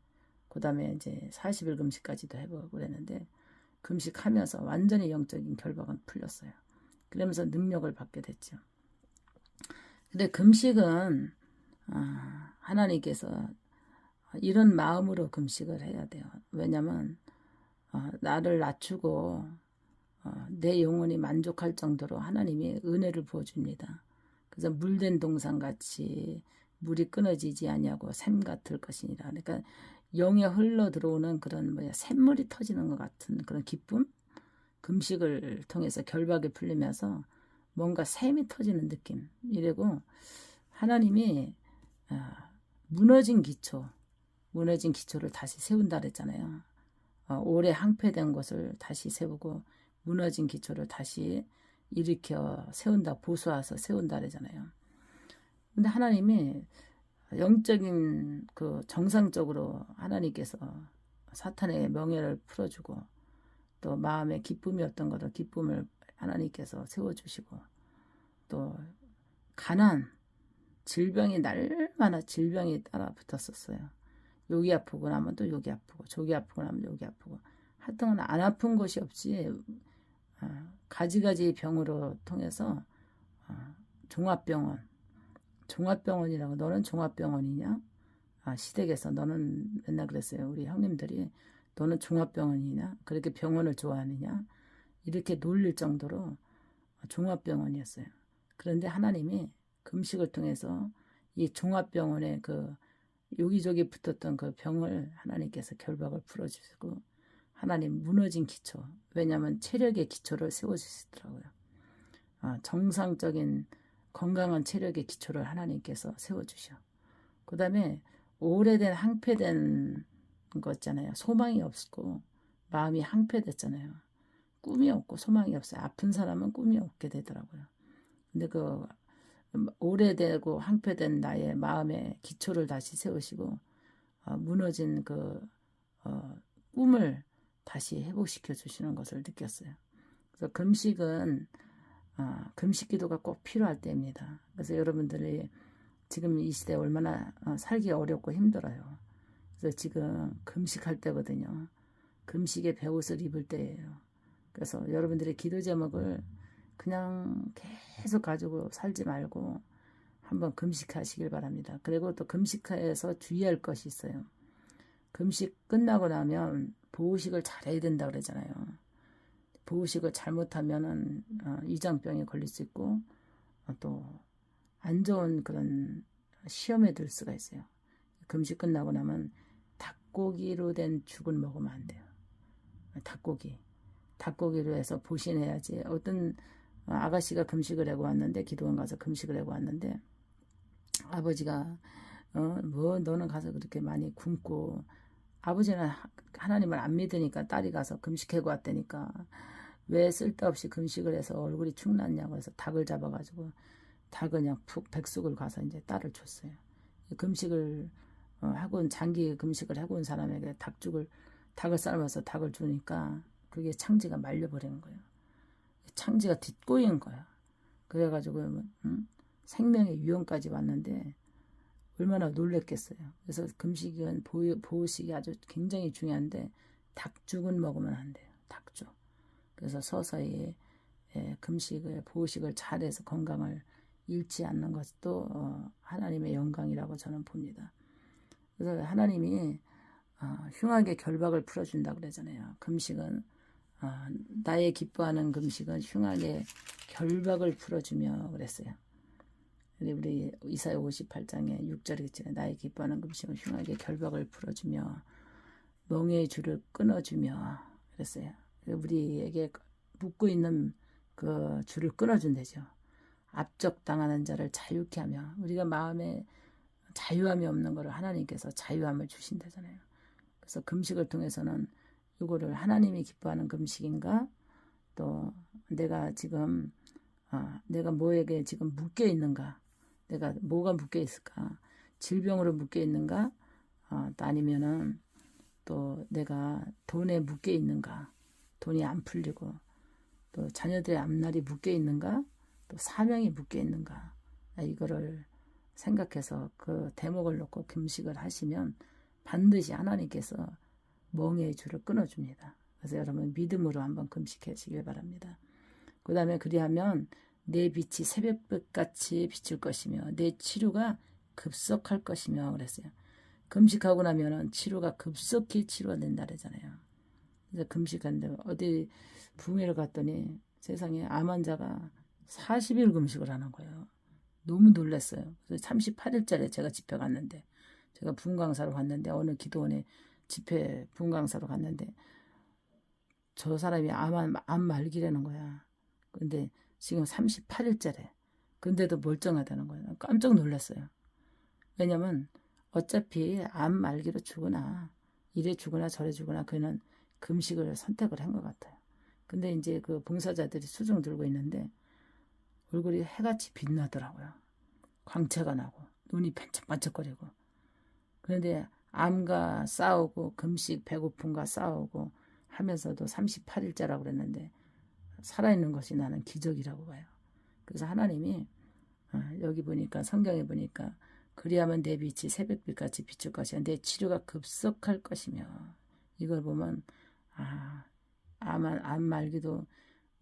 그다음에 이제 40일 금식까지도 해보고 그랬는데 금식하면서 완전히 영적인 결박은 풀렸어요. 그러면서 능력을 받게 됐죠. 근데 금식은 하나님께서 이런 마음으로 금식을 해야 돼요. 왜냐면 나를 낮추고 내 영혼이 만족할 정도로 하나님이 은혜를 부어줍니다. 그래서 물된 동산같이 물이 끊어지지 아니하고 샘 같을 것이니라. 그러니까 영에 흘러 들어오는 그런 샘물이 터지는 것 같은 그런 기쁨? 금식을 통해서 결박이 풀리면서 뭔가 샘이 터지는 느낌. 이래고 하나님이 무너진 기초를 다시 세운다 그랬잖아요. 오래 항폐된 것을 다시 세우고 무너진 기초를 다시 일으켜 세운다, 보수해서 세운다 그러잖아요. 근데 하나님이 영적인 그 정상적으로 하나님께서 사탄의 명예를 풀어주고 또 마음의 기쁨이었던 것을 기쁨을 하나님께서 세워주시고 또 가난, 질병이 날마다 질병이 따라 붙었었어요. 여기 아프고 나면 또 여기 아프고 저기 아프고 나면 여기 아프고 하여튼 안 아픈 것이 없이 가지가지 병으로 통해서 종합병원이라고 너는 종합병원이냐? 시댁에서 너는 맨날 그랬어요. 우리 형님들이 너는 종합병원이냐? 그렇게 병원을 좋아하느냐? 이렇게 놀릴 정도로 종합병원이었어요. 그런데 하나님이 금식을 통해서 이 종합병원의 그 여기저기 붙었던 그 병을 하나님께서 결박을 풀어주시고 하나님 무너진 기초, 왜냐하면 체력의 기초를 세워주시더라고요. 정상적인 건강한 체력의 기초를 하나님께서 세워주셔. 그 다음에 오래된 항폐된 거 있잖아요. 소망이 없고 마음이 항폐됐잖아요. 꿈이 없고 소망이 없어요. 아픈 사람은 꿈이 없게 되더라고요. 근데 그 오래되고 항폐된 나의 마음의 기초를 다시 세우시고 무너진 그 꿈을 다시 회복시켜 주시는 것을 느꼈어요. 그래서 금식은 금식 기도가 꼭 필요할 때입니다. 그래서 여러분들이 지금 이 시대에 얼마나 살기 어렵고 힘들어요. 그래서 지금 금식할 때거든요. 금식의 베옷을 입을 때예요. 그래서 여러분들의 기도 제목을 그냥 계속 가지고 살지 말고 한번 금식하시길 바랍니다. 그리고 또 금식해서 주의할 것이 있어요. 금식 끝나고 나면 보호식을 잘해야 된다 그러잖아요. 보호식을 잘못하면은 위장병에 걸릴 수 있고 또 안 좋은 그런 시험에 들 수가 있어요. 금식 끝나고 나면 닭고기로 된 죽을 먹으면 안 돼요. 닭고기로 해서 보신해야지. 어떤 아가씨가 금식을 하고 왔는데 기도원 가서 금식을 하고 왔는데 아버지가 뭐 너는 가서 그렇게 많이 굶고 아버지는 하나님을 안 믿으니까 딸이 가서 금식하고 왔다니까 왜 쓸데없이 금식을 해서 얼굴이 축났냐고 해서 닭을 잡아가지고 닭을 그냥 푹 백숙을 가서 이제 딸을 줬어요. 금식을 하고 온 장기 금식을 하고 온 사람에게 닭을 삶아서 닭을 주니까 그게 창지가 말려버리는 거예요. 창지가 뒷꼬인 거야. 그래가지고 생명의 위험까지 왔는데 얼마나 놀랬겠어요. 그래서 금식은 보호식이 아주 굉장히 중요한데 닭죽은 먹으면 안 돼요. 닭죽. 그래서 서서히 금식을 보호식을 잘해서 건강을 잃지 않는 것도 하나님의 영광이라고 저는 봅니다. 그래서 하나님이 흉악의 결박을 풀어준다 그러잖아요. 금식은 나의 기뻐하는 금식은 흉악의 결박을 풀어주며 그랬어요. 우리 이사야 58장에 6절에 있잖아요. 나의 기뻐하는 금식은 흉악의 결박을 풀어주며 멍에의 줄을 끊어주며 그랬어요. 우리에게 묶고 있는 그 줄을 끊어준대죠. 압적당하는 자를 자유케 하며, 우리가 마음에 자유함이 없는 것을 하나님께서 자유함을 주신다잖아요. 그래서 금식을 통해서는 이거를 하나님이 기뻐하는 금식인가, 또 내가 지금 내가 뭐에게 지금 묶여 있는가, 내가 뭐가 묶여 있을까, 질병으로 묶여 있는가, 또 아니면은 또 내가 돈에 묶여 있는가, 돈이 안 풀리고, 또 자녀들의 앞날이 묶여 있는가, 또 사명이 묶여 있는가, 이거를 생각해서 그 대목을 놓고 금식을 하시면 반드시 하나님께서 멍에의 줄을 끊어줍니다. 그래서 여러분 믿음으로 한번 금식하시길 바랍니다. 그 다음에 그리하면 내 빛이 새벽빛같이 비출 것이며 내 치료가 급속할 것이며 그랬어요. 금식하고 나면은 치료가 급속히 치료된다 그러잖아요. 그래서 금식하는데 어디 부흥회를 갔더니 세상에 암 환자가 40일 금식을 하는 거예요. 너무 놀랐어요. 그래서 38일짜리 제가 집회 갔는데, 제가 부흥강사로 갔는데, 어느 기도원에 집회 부흥강사로 갔는데 저 사람이 암 말기라는 거야. 근데 지금 38일째래. 근데도 멀쩡하다는 거예요. 깜짝 놀랐어요. 왜냐면 어차피 암 말기로 죽으나 이래 죽으나 저래 죽으나 그는 금식을 선택을 한 것 같아요. 근데 이제 그 봉사자들이 수중 들고 있는데 얼굴이 해같이 빛나더라고요. 광채가 나고 눈이 반짝반짝거리고. 그런데 암과 싸우고 금식 배고픔과 싸우고 하면서도 38일째라고 그랬는데 살아있는 것이 나는 기적이라고 봐요. 그래서 하나님이 여기 보니까 성경에 보니까 그리하면 내 빛이 새벽빛같이 비출 것이야. 내 치료가 급속할 것이며, 이걸 보면 암 말기도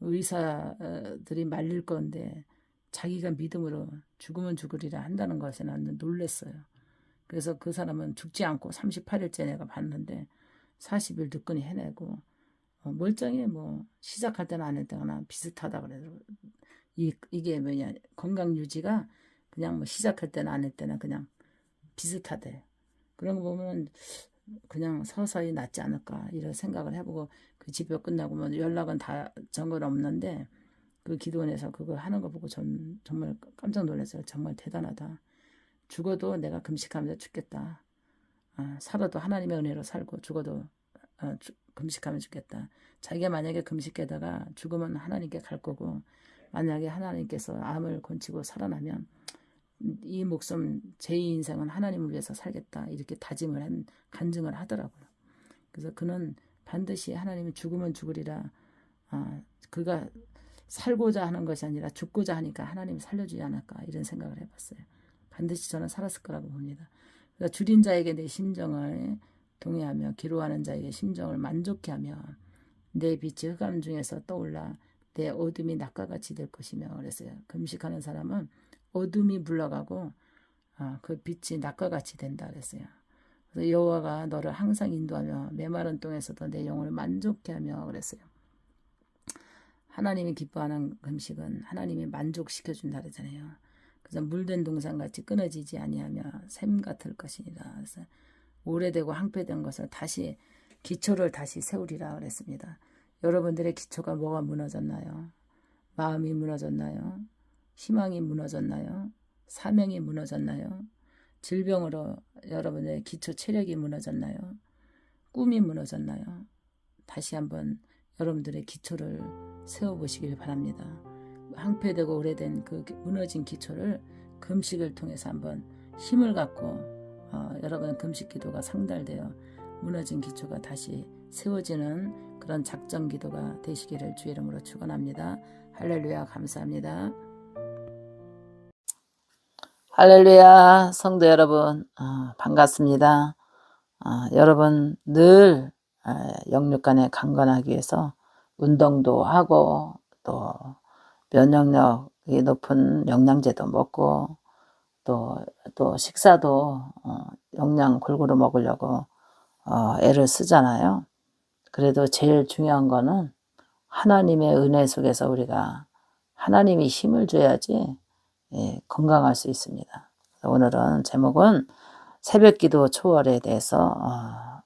의사들이 말릴 건데 자기가 믿음으로 죽으면 죽으리라 한다는 것에 나는 놀랐어요. 그래서 그 사람은 죽지 않고 38일째 내가 봤는데 40일 늦거니 해내고 멀쩡히 뭐 시작할 때는 안 했다거나 비슷하다 그래도 이게 뭐냐, 건강 유지가 그냥 뭐 시작할 때는 안 했다나 그냥 비슷하대. 그런 거 보면 그냥 서서히 낫지 않을까 이런 생각을 해보고, 그 집회 끝나고 뭐 연락은 다 전건 없는데 그 기도원에서 그거 하는 거 보고 전 정말 깜짝 놀랐어요. 정말 대단하다. 죽어도 내가 금식하면서 죽겠다. 살아도 하나님의 은혜로 살고 죽어도 금식하면 죽겠다. 자기가 만약에 금식하다가 죽으면 하나님께 갈 거고, 만약에 하나님께서 암을 건치고 살아나면 이 목숨 제 인생은 하나님을 위해서 살겠다 이렇게 간증을 하더라고요. 그래서 그는 반드시 하나님이 죽으면 죽으리라, 그가 살고자 하는 것이 아니라 죽고자 하니까 하나님이 살려주지 않을까 이런 생각을 해봤어요. 반드시 저는 살았을 거라고 봅니다. 그러니까 줄인 자에게 내 심정을 동의하며 기로하는 자에게 심정을 만족케 하며 내 빛이 흑암 중에서 떠올라 내 어둠이 낮과 같이 될 것이며 그랬어요. 금식하는 사람은 어둠이 물러가고 그 빛이 낮과 같이 된다 그랬어요. 그래서 여호와가 너를 항상 인도하며 메마른 땅에서도 내 영혼을 만족케 하며 그랬어요. 하나님이 기뻐하는 금식은 하나님이 만족시켜 준다 그러잖아요. 그래서 물된 동산같이 끊어지지 아니하며 샘 같을 것이니라. 그래서 오래되고 황폐된 것을 다시 기초를 다시 세우리라 그랬습니다. 여러분들의 기초가 뭐가 무너졌나요? 마음이 무너졌나요? 희망이 무너졌나요? 사명이 무너졌나요? 질병으로 여러분의 기초 체력이 무너졌나요? 꿈이 무너졌나요? 다시 한번 여러분들의 기초를 세워보시길 바랍니다. 황폐되고 오래된 그 무너진 기초를 금식을 통해서 한번 힘을 갖고 여러분의 금식 기도가 상달되어 무너진 기초가 다시 세워지는 그런 작정 기도가 되시기를 주의 이름으로 축원합니다. 할렐루야. 감사합니다. 할렐루야. 성도 여러분 반갑습니다. 여러분 늘 영육간에 강건하기 위해서 운동도 하고 또 면역력이 높은 영양제도 먹고 또 식사도 영양 골고루 먹으려고 애를 쓰잖아요. 그래도 제일 중요한 거는 하나님의 은혜 속에서 우리가 하나님이 힘을 줘야지 건강할 수 있습니다. 오늘은 제목은 새벽기도 초월에 대해서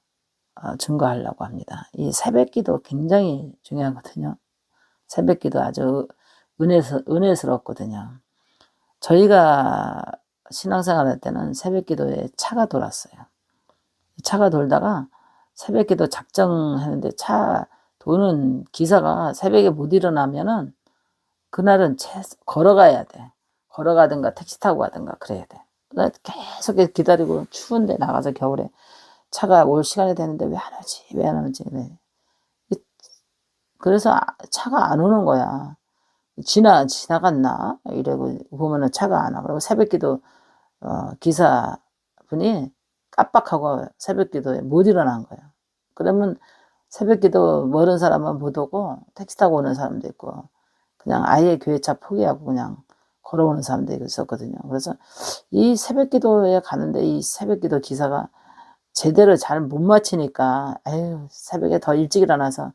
증거하려고 합니다. 이 새벽기도 굉장히 중요하거든요. 새벽기도 아주 은혜스럽거든요. 저희가 신앙생활 할 때는 새벽기도에 차가 돌았어요. 차가 돌다가 새벽기도 작정했는데 차 도는 기사가 새벽에 못 일어나면은 그날은 걸어가야 돼. 걸어가든가 택시 타고 가든가 그래야 돼. 계속 기다리고 추운데 나가서 겨울에 차가 올 시간이 되는데 왜 안 오지? 왜 안 오지? 네. 그래서 차가 안 오는 거야. 지나갔나? 이러고 보면은 차가 안 와. 그리고 새벽기도 기사분이 깜빡하고 새벽기도에 못 일어난 거야. 그러면 새벽기도 멀은 사람은 못 오고 택시 타고 오는 사람도 있고 그냥 아예 교회차 포기하고 그냥 걸어오는 사람도 있었거든요. 그래서 이 새벽기도에 가는데 이 새벽기도 기사가 제대로 잘 못 마치니까 에휴 새벽에 더 일찍 일어나서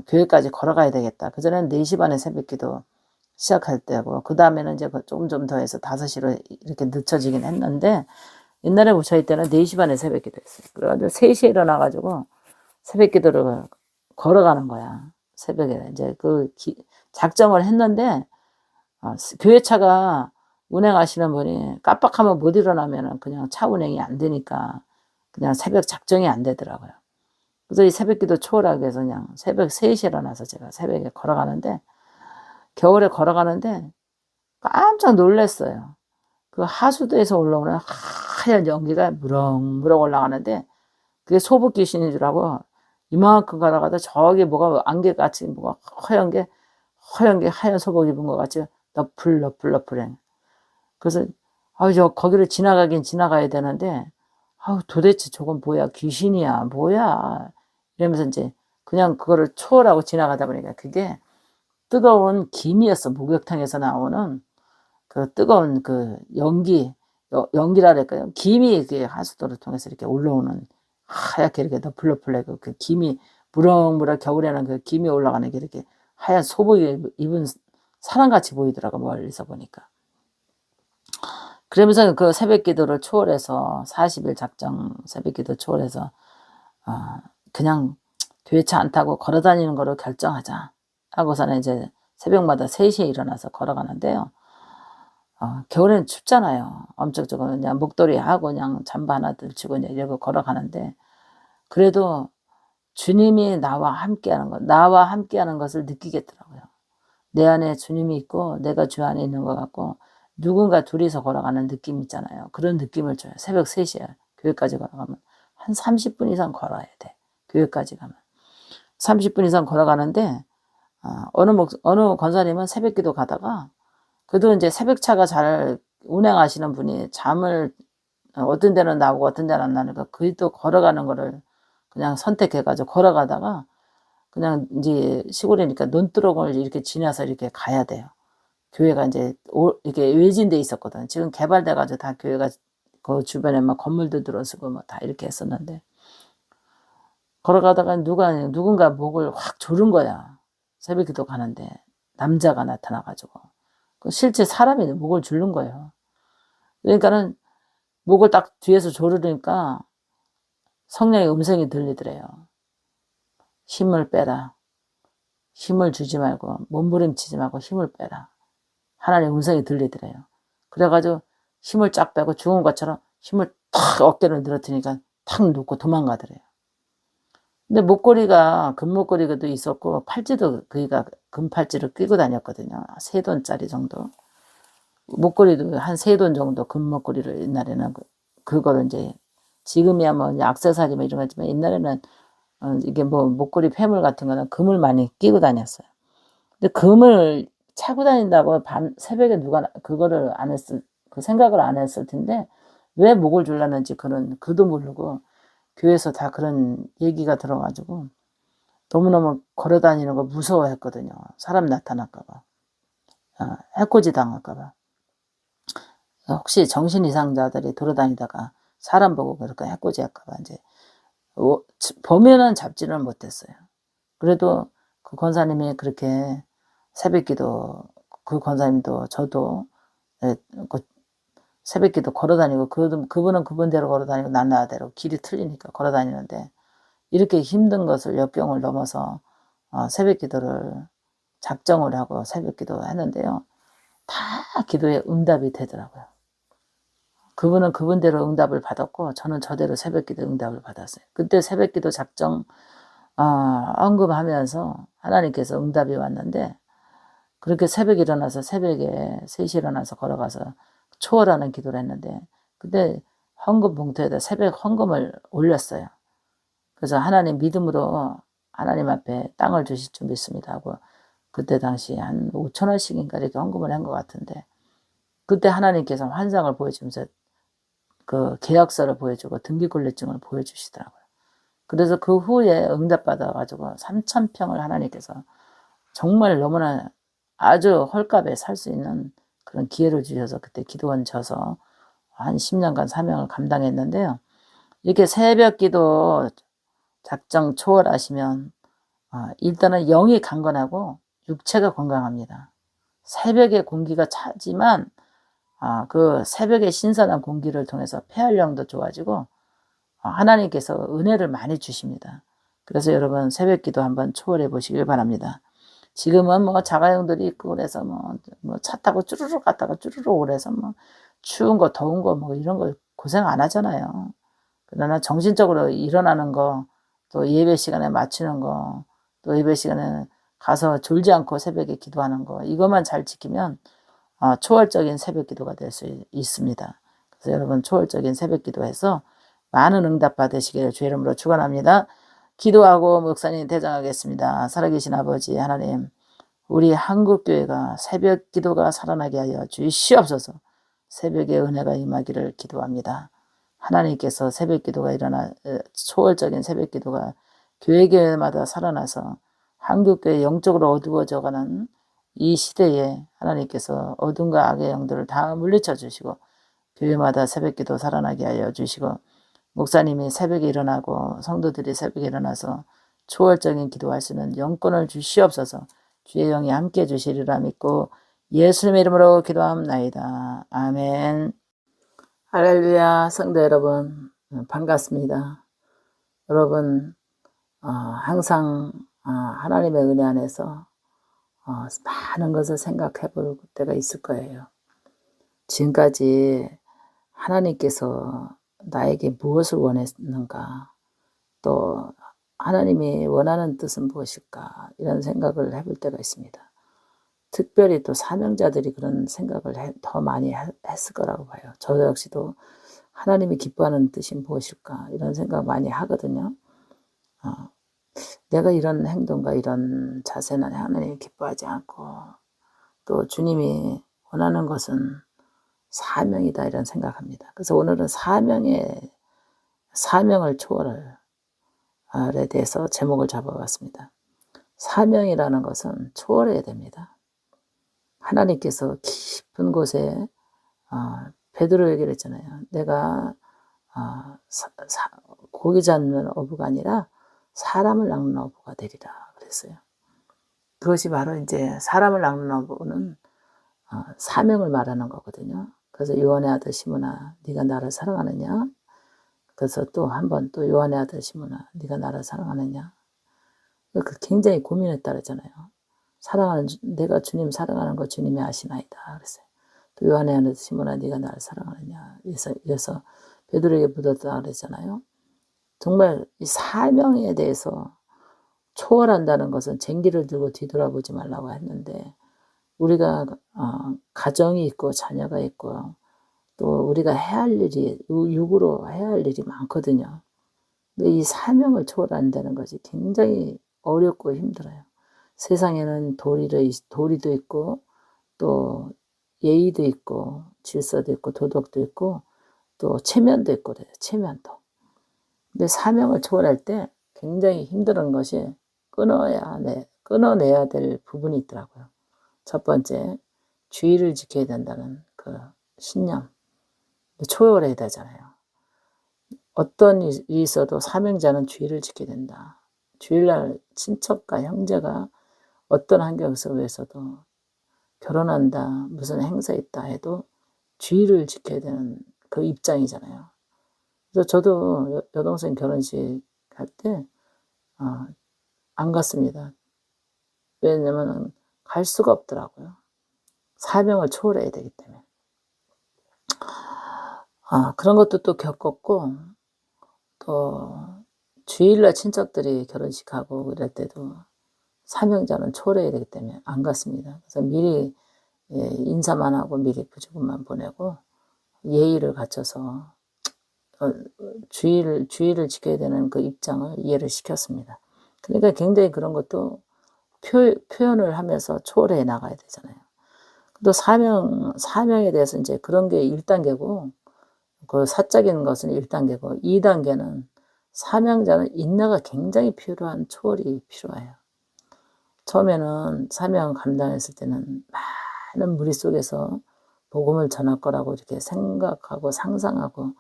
교회까지 걸어가야 되겠다. 그전에는 4시 반에 새벽기도 시작할 때고 그 다음에는 이제 조금 더 해서 5시로 이렇게 늦춰지긴 했는데 옛날에 저희 때는 4시 반에 새벽기도 했어요. 그래가지고 3시에 일어나가지고 새벽기도를 걸어가는 거야. 새벽에 이제 작정을 했는데 교회차가 운행하시는 분이 깜빡하면 못 일어나면 그냥 차 운행이 안 되니까 그냥 새벽 작정이 안 되더라고요. 그래서 이 새벽기도 초월하기 위해서 그냥 새벽 3시에 일어나서 제가 새벽에 걸어가는데 겨울에 걸어가는데 깜짝 놀랐어요. 그 하수도에서 올라오는 하얀 연기가 무럭무럭 올라가는데 그게 소부 귀신인 줄 알고 이만큼 걸어가다 저기 뭐가 안개같이 뭐가 하얀 소복 입은 것 같이 너플너플해. 그래서 거기를 지나가긴 지나가야 되는데 도대체 저건 뭐야? 귀신이야? 뭐야? 이러면서 이제 그냥 그거를 초월하고 지나가다 보니까 그게 뜨거운 김이었어. 목욕탕에서 나오는 그 뜨거운 그 연기라 그럴까요? 김이 그 하수도를 통해서 이렇게 올라오는 하얗게 이렇게 너플너플해 그 김이 무럭무럭 겨울에는 그 김이 올라가는 게 이렇게 하얀 소복 입은 사람같이 보이더라고 멀리서 보니까. 그러면서 그 새벽기도를 초월해서 40일 작정 새벽기도 초월해서 그냥 교회차 안 타고 걸어다니는 거로 결정하자 하고서는 이제 새벽마다 3시에 일어나서 걸어가는데요. 겨울에는 춥잖아요. 엄청 그냥 목도리 하고 그냥 잠바 하나 들치고 이러고 걸어가는데 그래도 주님이 나와 함께하는 것을 느끼겠더라고요. 내 안에 주님이 있고 내가 주 안에 있는 것 같고 누군가 둘이서 걸어가는 느낌 있잖아요. 그런 느낌을 줘요. 새벽 3시에 교회까지 걸어가면 한 30분 이상 걸어야 돼. 교회까지 가면 30분 이상 걸어가는데 어느 권사님은 새벽기도 가다가 그래도 이제 새벽차가 잘 운행하시는 분이 잠을 어떤 데는 나오고 어떤 데는 안 나니까 그도 걸어가는 거를 그냥 선택해가지고 걸어가다가 그냥 이제 시골이니까 논두렁을 이렇게 지나서 이렇게 가야 돼요. 교회가 이제 이렇게 외진데 있었거든. 지금 개발돼가지고 다 교회가 그 주변에 막 건물도 들어서고 뭐 다 이렇게 했었는데 걸어가다가 누군가 목을 확 조른 거야. 새벽기도 가는데 남자가 나타나가지고 실제 사람이 목을 조른 거예요. 그러니까는 목을 딱 뒤에서 조르니까 성령의 음성이 들리더래요. 힘을 빼라. 힘을 주지 말고 몸부림치지 말고 힘을 빼라. 하나님의 음성이 들리더래요. 그래가지고 힘을 쫙 빼고 죽은 것처럼 힘을 탁 어깨를 늘어뜨니까 탁 놓고 도망가더래요. 근데 목걸이가 금목걸이도 있었고 팔찌도 그이가 금팔찌를 끼고 다녔거든요. 3돈짜리 정도. 목걸이도 한 3돈 정도 금목걸이를 옛날에는 그거를 이제 지금이야 뭐 액세서리 뭐 이런 거지만 옛날에는 이게 뭐 목걸이 폐물 같은 거는 금을 많이 끼고 다녔어요. 근데 금을 차고 다닌다고 새벽에 누가 그거를 그 생각을 안 했을 텐데 왜 목을 졸랐는지 그도 모르고 교회에서 다 그런 얘기가 들어가지고 너무너무 걸어다니는 거 무서워했거든요. 사람 나타날까봐. 해코지 당할까봐. 혹시 정신 이상자들이 돌아다니다가 사람 보고 그렇게 해코지 할까봐 이제 범인은 잡지는 못했어요. 그래도 그 권사님이 그렇게 새벽기도, 그 권사님도 저도 예, 그 새벽기도 걸어다니고, 그분은 그분대로 걸어다니고 난 나대로 길이 틀리니까 걸어다니는데, 이렇게 힘든 것을 역경을 넘어서 새벽기도를 작정을 하고 새벽기도 했는데요. 다 기도에 응답이 되더라고요. 그분은 그분대로 응답을 받았고 저는 저대로 새벽기도 응답을 받았어요. 그때 새벽기도 작정 언급하면서 하나님께서 응답이 왔는데, 그렇게 새벽에 일어나서 새벽에 3시에 일어나서 걸어가서 초월하는 기도를 했는데, 그때 헌금 봉투에다 새벽 헌금을 올렸어요. 그래서 하나님 믿음으로 하나님 앞에 땅을 주실 줄 믿습니다 하고, 그때 당시 한 5,000원씩인가 이렇게 헌금을 한 것 같은데, 그때 하나님께서 환상을 보여주면서 그 계약서를 보여주고 등기권리증을 보여주시더라고요. 그래서 그 후에 응답받아가지고 3,000평을 하나님께서 정말 너무나 아주 헐값에 살 수 있는 그런 기회를 주셔서 그때 기도원 져서 한 10년간 사명을 감당했는데요. 이렇게 새벽 기도 작정 초월하시면 일단은 영이 강건하고 육체가 건강합니다. 새벽에 공기가 차지만 그 새벽에 신선한 공기를 통해서 폐활량도 좋아지고 하나님께서 은혜를 많이 주십니다. 그래서 여러분 새벽 기도 한번 초월해 보시길 바랍니다. 지금은 뭐 자가용들이 있고 그래서 뭐 차 타고 쭈루룩 갔다가 쭈루룩 오래서 뭐 추운 거 더운 거 뭐 이런 거 고생 안 하잖아요. 그러나 정신적으로 일어나는 거, 또 예배 시간에 맞추는 거, 또 예배 시간에 가서 졸지 않고 새벽에 기도하는 거, 이것만 잘 지키면 초월적인 새벽 기도가 될 수 있습니다. 그래서 여러분 초월적인 새벽 기도해서 많은 응답 받으시기를 주의 이름으로 축원합니다. 기도하고 목사님 대장하겠습니다. 살아계신 아버지 하나님, 우리 한국교회가 새벽 기도가 살아나게 하여 주시옵소서. 새벽에 은혜가 임하기를 기도합니다. 하나님께서 새벽 기도가 초월적인 새벽 기도가 교회마다 살아나서 한국교회 영적으로 어두워져가는 이 시대에 하나님께서 어둠과 악의 영들을 다 물리쳐 주시고 교회마다 새벽 기도 살아나게 하여 주시고, 목사님이 새벽에 일어나고 성도들이 새벽에 일어나서 초월적인 기도할 수 있는 영권을 주시옵소서. 주의 영이 함께 주시리라 믿고 예수님의 이름으로 기도합나이다. 아멘. 할렐루야. 성도 여러분 반갑습니다. 여러분 항상 하나님의 은혜 안에서 많은 것을 생각해 볼 때가 있을 거예요. 지금까지 하나님께서 나에게 무엇을 원했는가, 또 하나님이 원하는 뜻은 무엇일까, 이런 생각을 해볼 때가 있습니다. 특별히 또 사명자들이 그런 생각을 더 많이 했을 거라고 봐요. 저 역시도 하나님이 기뻐하는 뜻이 무엇일까, 이런 생각 많이 하거든요. 내가 이런 행동과 이런 자세는 하나님이 기뻐하지 않고, 또 주님이 원하는 것은 사명이다, 이런 생각합니다. 그래서 오늘은 사명을 초월에 대해서 제목을 잡아봤습니다. 사명이라는 것은 초월해야 됩니다. 하나님께서 깊은 곳에 베드로에게 그랬잖아요. 내가 고기 잡는 어부가 아니라 사람을 낚는 어부가 되리라 그랬어요. 그것이 바로 이제 사람을 낚는 어부는 사명을 말하는 거거든요. 그래서 요한의 아들 시몬아, 네가 나를 사랑하느냐? 그래서 또 한 번 또 요한의 아들 시몬아, 네가 나를 사랑하느냐? 굉장히 고민했다 그랬잖아요. 내가 주님 사랑하는 거 주님이 아시나이다 그랬어요. 또 요한의 아들 시몬아, 네가 나를 사랑하느냐? 이어서 베드로에게 묻었다 그랬잖아요. 정말 이 사명에 대해서 초월한다는 것은 쟁기를 들고 뒤돌아보지 말라고 했는데, 우리가 가정이 있고 자녀가 있고 또 우리가 해야 할 일이, 육으로 해야 할 일이 많거든요. 근데 이 사명을 초월한다는 것이 굉장히 어렵고 힘들어요. 세상에는 도리도 있고 또 예의도 있고 질서도 있고 도덕도 있고 또 체면도 있고 그래요. 체면도. 근데 사명을 초월할 때 굉장히 힘든 것이 끊어내야 될 부분이 있더라고요. 첫 번째, 주의를 지켜야 된다는 그 신념. 초월해야 되잖아요. 어떤 일이 있어도 사명자는 주의를 지켜야 된다. 주일날 친척과 형제가 어떤 환경 속에서도 결혼한다, 무슨 행사 있다 해도 주의를 지켜야 되는 그 입장이잖아요. 그래서 저도 여동생 결혼식 할 때 안 갔습니다. 왜냐면 갈 수가 없더라고요. 사명을 초월해야 되기 때문에. 그런 것도 또 겪었고, 또 주일날 친척들이 결혼식하고 이럴 때도 사명자는 초월해야 되기 때문에 안 갔습니다. 그래서 미리 인사만 하고 미리 부주금만 보내고 예의를 갖춰서 주의를 지켜야 되는 그 입장을 이해를 시켰습니다. 그러니까 굉장히 그런 것도 표현을 하면서 초월해 나가야 되잖아요. 또 사명에 대해서 이제 그런 게 1단계고, 그 사적인 것은 1단계고, 2단계는 사명자는 인내가 굉장히 필요한 초월이 필요해요. 처음에는 사명 감당했을 때는 많은 무리 속에서 복음을 전할 거라고 이렇게 생각하고 상상하고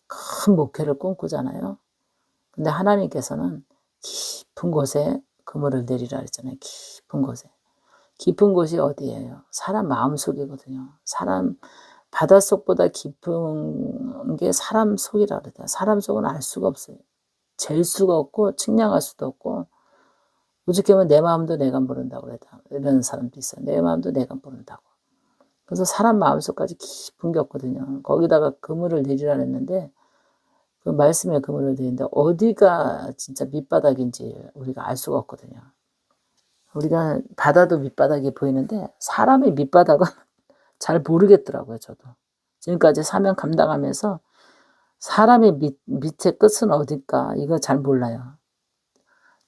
큰 목표를 꿈꾸잖아요. 근데 하나님께서는 깊은 곳에 그물을 내리라 그랬잖아요. 깊은 곳에. 깊은 곳이 어디예요? 사람 마음속이거든요. 사람 바닷속보다 깊은 게 사람 속이라 그랬다. 사람 속은 알 수가 없어요. 잴 수가 없고 측량할 수도 없고, 오죽하면 내 마음도 내가 모른다고 그랬다. 이런 사람도 있어요. 내 마음도 내가 모른다고. 그래서 사람 마음속까지 깊은 게 없거든요. 거기다가 그물을 내리라 했는데, 그 말씀에 그물을 내리는데 어디가 진짜 밑바닥인지 우리가 알 수가 없거든요. 우리가 바다도 밑바닥이 보이는데 사람의 밑바닥은 잘 모르겠더라고요. 저도 지금까지 사명 감당하면서 사람의 밑의 끝은 어딜까 이거 잘 몰라요.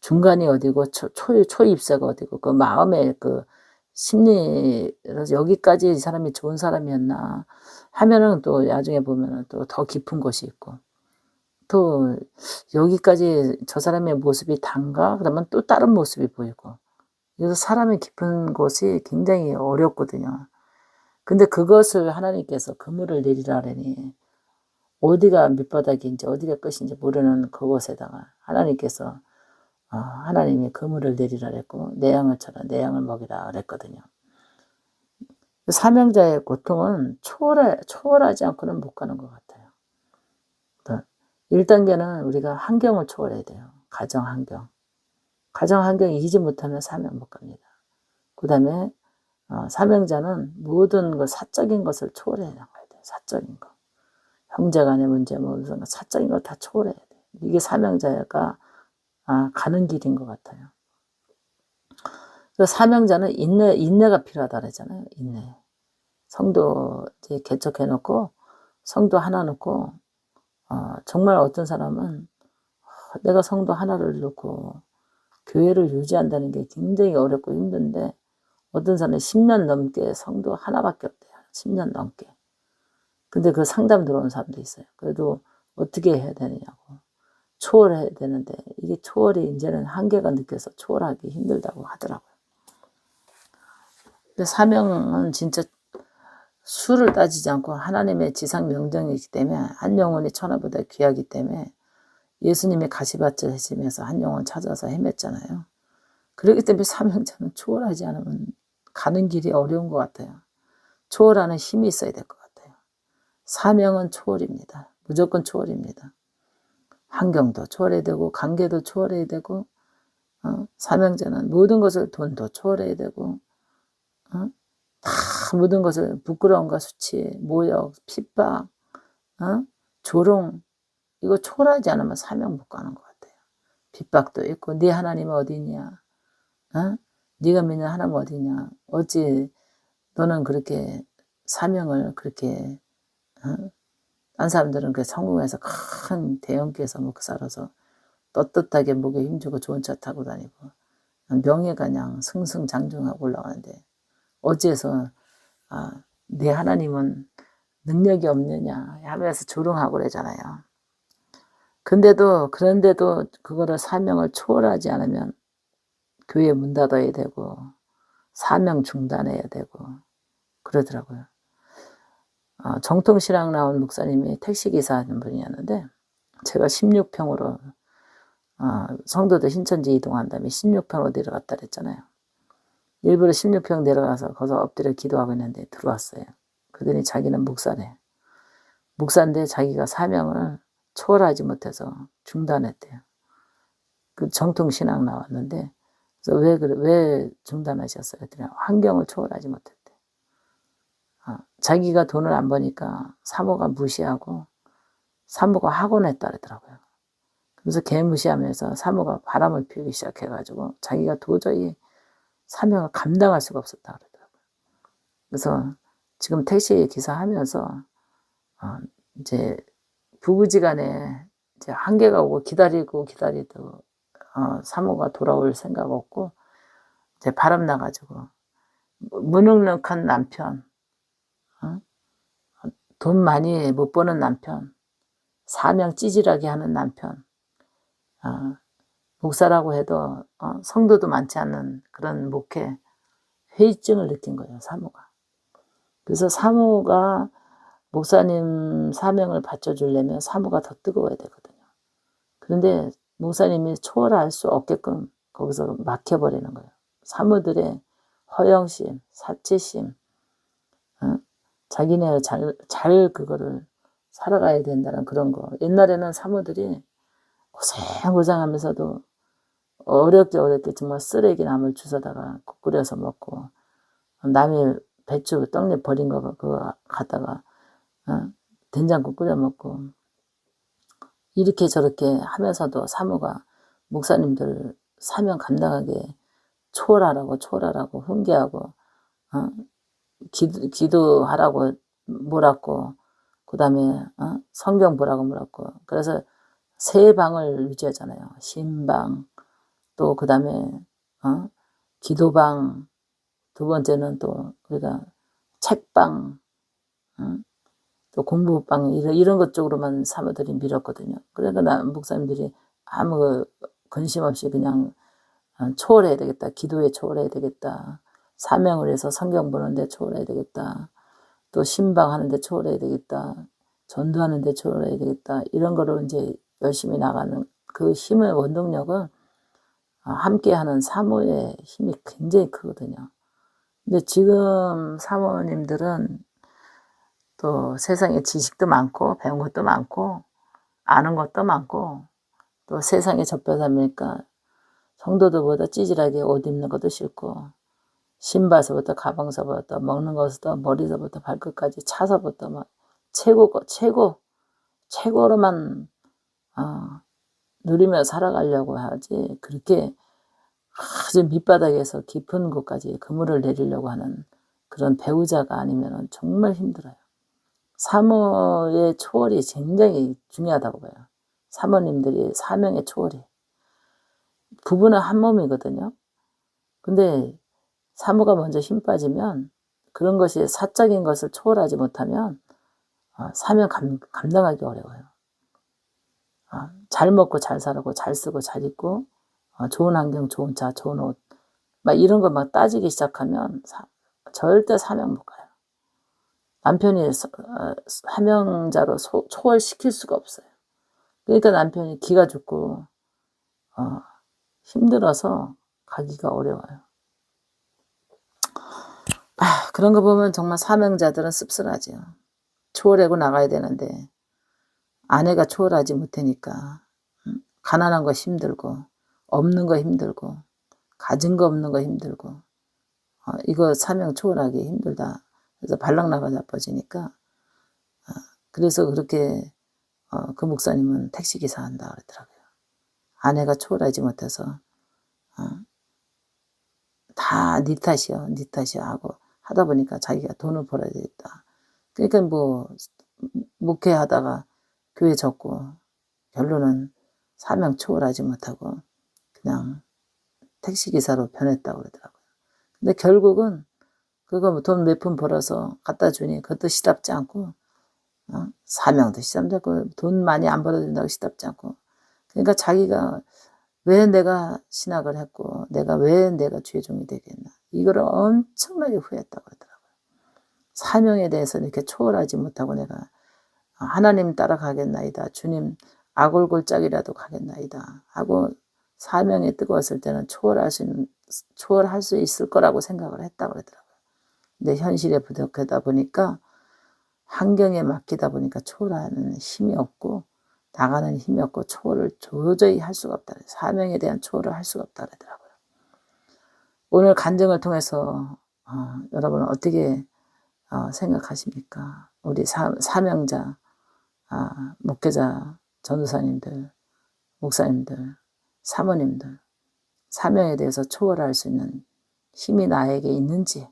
중간이 어디고 초입세가 어디고, 그 마음의 그 심리에서 여기까지 이 사람이 좋은 사람이었나 하면은 또 나중에 보면은 또 더 깊은 곳이 있고, 또 여기까지 저 사람의 모습이 단가 그러면 또 다른 모습이 보이고, 그래서 사람의 깊은 곳이 굉장히 어렵거든요. 근데 그것을 하나님께서 그물을 내리라 하니 어디가 밑바닥인지 어디가 끝인지 모르는 그곳에다가 하나님께서 하나님이 그물을 내리라 그랬고 내 양을 쳐라 내 양을 먹이라 그랬거든요. 사명자의 고통은 초월하지 않고는 못 가는 것 같아요. 1단계는 우리가 환경을 초월해야 돼요. 가정 환경. 가정 환경이 이기지 못하면 사명 못 갑니다. 그 다음에 사명자는 모든 그 사적인 것을 초월해 나가야 돼요. 사적인 거. 형제간의 문제, 무슨 사적인 걸 다 초월해야 돼요. 이게 사명자가 가는 길인 것 같아요. 그래서 사명자는 인내가 필요하다 그랬잖아요. 인내. 성도 이제 개척해놓고 성도 하나 놓고 정말 어떤 사람은 내가 성도 하나를 놓고 교회를 유지한다는 게 굉장히 어렵고 힘든데, 어떤 사람은 10년 넘게 성도 하나밖에 없대요. 10년 넘게. 근데 그 상담 들어온 사람도 있어요. 그래도 어떻게 해야 되느냐고. 초월해야 되는데 이게 초월이 이제는 한계가 느껴서 초월하기 힘들다고 하더라고요. 근데 사명은 진짜 수를 따지지 않고 하나님의 지상 명령이기 때문에 한 영혼이 천하보다 귀하기 때문에 예수님이 가시밭을 헤치면서 한 영혼 찾아서 헤맸잖아요. 그렇기 때문에 사명자는 초월하지 않으면 가는 길이 어려운 것 같아요. 초월하는 힘이 있어야 될 것 같아요. 사명은 초월입니다. 무조건 초월입니다. 환경도 초월해야 되고 관계도 초월해야 되고, 사명자는 모든 것을 돈도 초월해야 되고, 다 모든 것을 부끄러움과 수치, 모욕, 핍박, 조롱, 이거 초월하지 않으면 사명 못 가는 것 같아요. 핍박도 있고 네 하나님은 어디냐, 네가 믿는 하나님 어디냐, 어찌 너는 그렇게 사명을 그렇게, 딴 사람들은 그 성공해서 큰 대형교회에서 먹고 살아서 떳떳하게 목에 힘주고 좋은 차 타고 다니고 명예가 그냥 승승장중하고 올라가는데 어찌해서 네 하나님은 능력이 없느냐 하면서 조롱하고 그러잖아요. 그런데도 그거를 사명을 초월하지 않으면 교회 문 닫아야 되고 사명 중단해야 되고 그러더라고요. 정통신앙 나온 목사님이 택시기사 하는 분이었는데, 제가 16평으로 성도들 신천지 이동한 다음에 16평으로 내려갔다 그랬잖아요. 일부러 16평 내려가서 거기서 엎드려 기도하고 있는데 들어왔어요. 그러더니 자기는 목사래. 목사인데 자기가 사명을 초월하지 못해서 중단했대요. 그 정통신앙 나왔는데, 그래서 왜 중단하셨어요? 그랬더니 환경을 초월하지 못했대. 자기가 돈을 안 버니까 사모가 무시하고 사모가 학원했다 그러더라고요. 그래서 개무시하면서 사모가 바람을 피우기 시작해가지고 자기가 도저히 사명을 감당할 수가 없었다 그러더라고요. 그래서 지금 택시 기사 하면서 이제 부부지간에 이제 한계가 오고 기다리도 사모가 돌아올 생각 없고 이제 바람 나가지고 무능력한 남편, 돈 많이 못 버는 남편, 사명 찌질하게 하는 남편, 목사라고 해도 성도도 많지 않는 그런 목회 회의증을 느낀 거예요, 사모가. 그래서 사모가 목사님 사명을 받쳐주려면 사모가 더 뜨거워야 되거든요. 그런데 목사님이 초월할 수 없게끔 거기서 막혀버리는 거예요. 사모들의 허영심, 사치심, 자기네 잘 그거를 살아가야 된다는 그런 거. 옛날에는 사모들이 고생하면서도 어렵게 정말 쓰레기 나물 주워다가 국 끓여서 먹고, 남의 배추 떡잎 버린 거 그거 갖다가 된장국 끓여 먹고, 이렇게 저렇게 하면서도 사모가 목사님들 사명 감당하게 초월하라고 훈계하고 기도하라고 몰았고, 그 다음에 성경 보라고 몰았고, 그래서 세 방을 유지하잖아요. 신방, 또 그 다음에 기도방, 두 번째는 또 우리가 책방, 또 공부방, 이런 것 쪽으로만 사모들이 밀었거든요. 그러니까 목사님들이 아무 근심 없이 그냥 초월해야 되겠다, 기도에 초월해야 되겠다, 사명을 해서 성경 보는데 초월해야 되겠다, 또 신방하는데 초월해야 되겠다, 전도하는데 초월해야 되겠다, 이런 거로 이제 열심히 나가는 그 힘의 원동력은 함께하는 사모의 힘이 굉장히 크거든요. 근데 지금 사모님들은 또 세상에 지식도 많고 배운 것도 많고 아는 것도 많고 또 세상에 접해서 하니까 성도들보다 찌질하게 옷 입는 것도 싫고 신발서부터 가방서부터 먹는 것부터 머리서부터 발끝까지 차서부터 막 최고로만 누리며 살아가려고 하지, 그렇게 아주 밑바닥에서 깊은 곳까지 그물을 내리려고 하는 그런 배우자가 아니면 정말 힘들어요. 사모의 초월이 굉장히 중요하다고 봐요. 사모님들이 사명의 초월이. 부부는 한 몸이거든요. 근데 사모가 먼저 힘 빠지면, 그런 것이 사적인 것을 초월하지 못하면 사명 감당하기 어려워요. 잘 먹고 잘 살고 잘 쓰고 잘 입고 좋은 환경, 좋은 차, 좋은 옷, 막 이런 거 막 따지기 시작하면 절대 사명 못 가요. 남편이 사명자로 초월시킬 수가 없어요. 그러니까 남편이 기가 죽고 힘들어서 가기가 어려워요. 그런 거 보면 정말 사명자들은 씁쓸하죠. 초월하고 나가야 되는데 아내가 초월하지 못하니까 가난한 거 힘들고, 없는 거 힘들고, 가진 거 없는 거 힘들고, 이거 사명 초월하기 힘들다. 그래서 발락나가 자빠지니까, 그래서 그렇게 그 목사님은 택시기사 한다 그러더라고요. 아내가 초월하지 못해서 다 네 탓이야 하고 하다 보니까 자기가 돈을 벌어야 되겠다. 그러니까 뭐 목회하다가 교회 접고 결론은 사명 초월하지 못하고 그냥 택시기사로 변했다고 그러더라고요. 근데 결국은 그거 돈 몇 푼 벌어서 갖다 주니 그것도 시답지 않고, 사명도 시답지 않고, 돈 많이 안 벌어도 된다고 시답지 않고, 그러니까 자기가 왜 내가 신학을 했고 왜 내가 죄종이 되겠나, 이거를 엄청나게 후회했다고 그러더라고요. 사명에 대해서 이렇게 초월하지 못하고 내가 하나님 따라가겠나이다, 주님 악올골짝이라도 가겠나이다 하고 사명에 뜨거웠을 때는 초월할 수 있는 초월할 수 있을 거라고 생각을 했다고 그러더라고요. 근데 현실에 부족하다 보니까 환경에 맡기다 보니까 초월하는 힘이 없고 나가는 힘이 없고 초월을 도저히 할 수가 없다. 사명에 대한 초월을 할 수가 없다 그러더라고요. 오늘 간증을 통해서 여러분은 어떻게 생각하십니까? 우리 사명자, 목회자, 전도사님들, 목사님들, 사모님들, 사명에 대해서 초월할 수 있는 힘이 나에게 있는지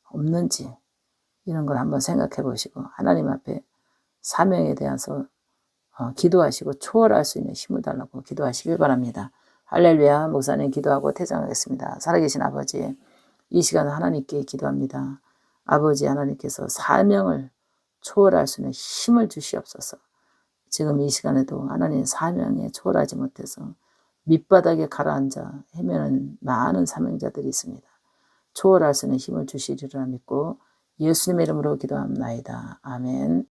없는지 이런 걸 한번 생각해 보시고 하나님 앞에 사명에 대해서 기도하시고 초월할 수 있는 힘을 달라고 기도하시길 바랍니다. 할렐루야. 목사님 기도하고 퇴장하겠습니다. 살아계신 아버지, 이 시간은 하나님께 기도합니다. 아버지 하나님께서 사명을 초월할 수 있는 힘을 주시옵소서. 지금 이 시간에도 하나님 사명에 초월하지 못해서 밑바닥에 가라앉아 헤매는 많은 사명자들이 있습니다. 초월할 수 있는 힘을 주시리라 믿고 예수님의 이름으로 기도합나이다. 아멘.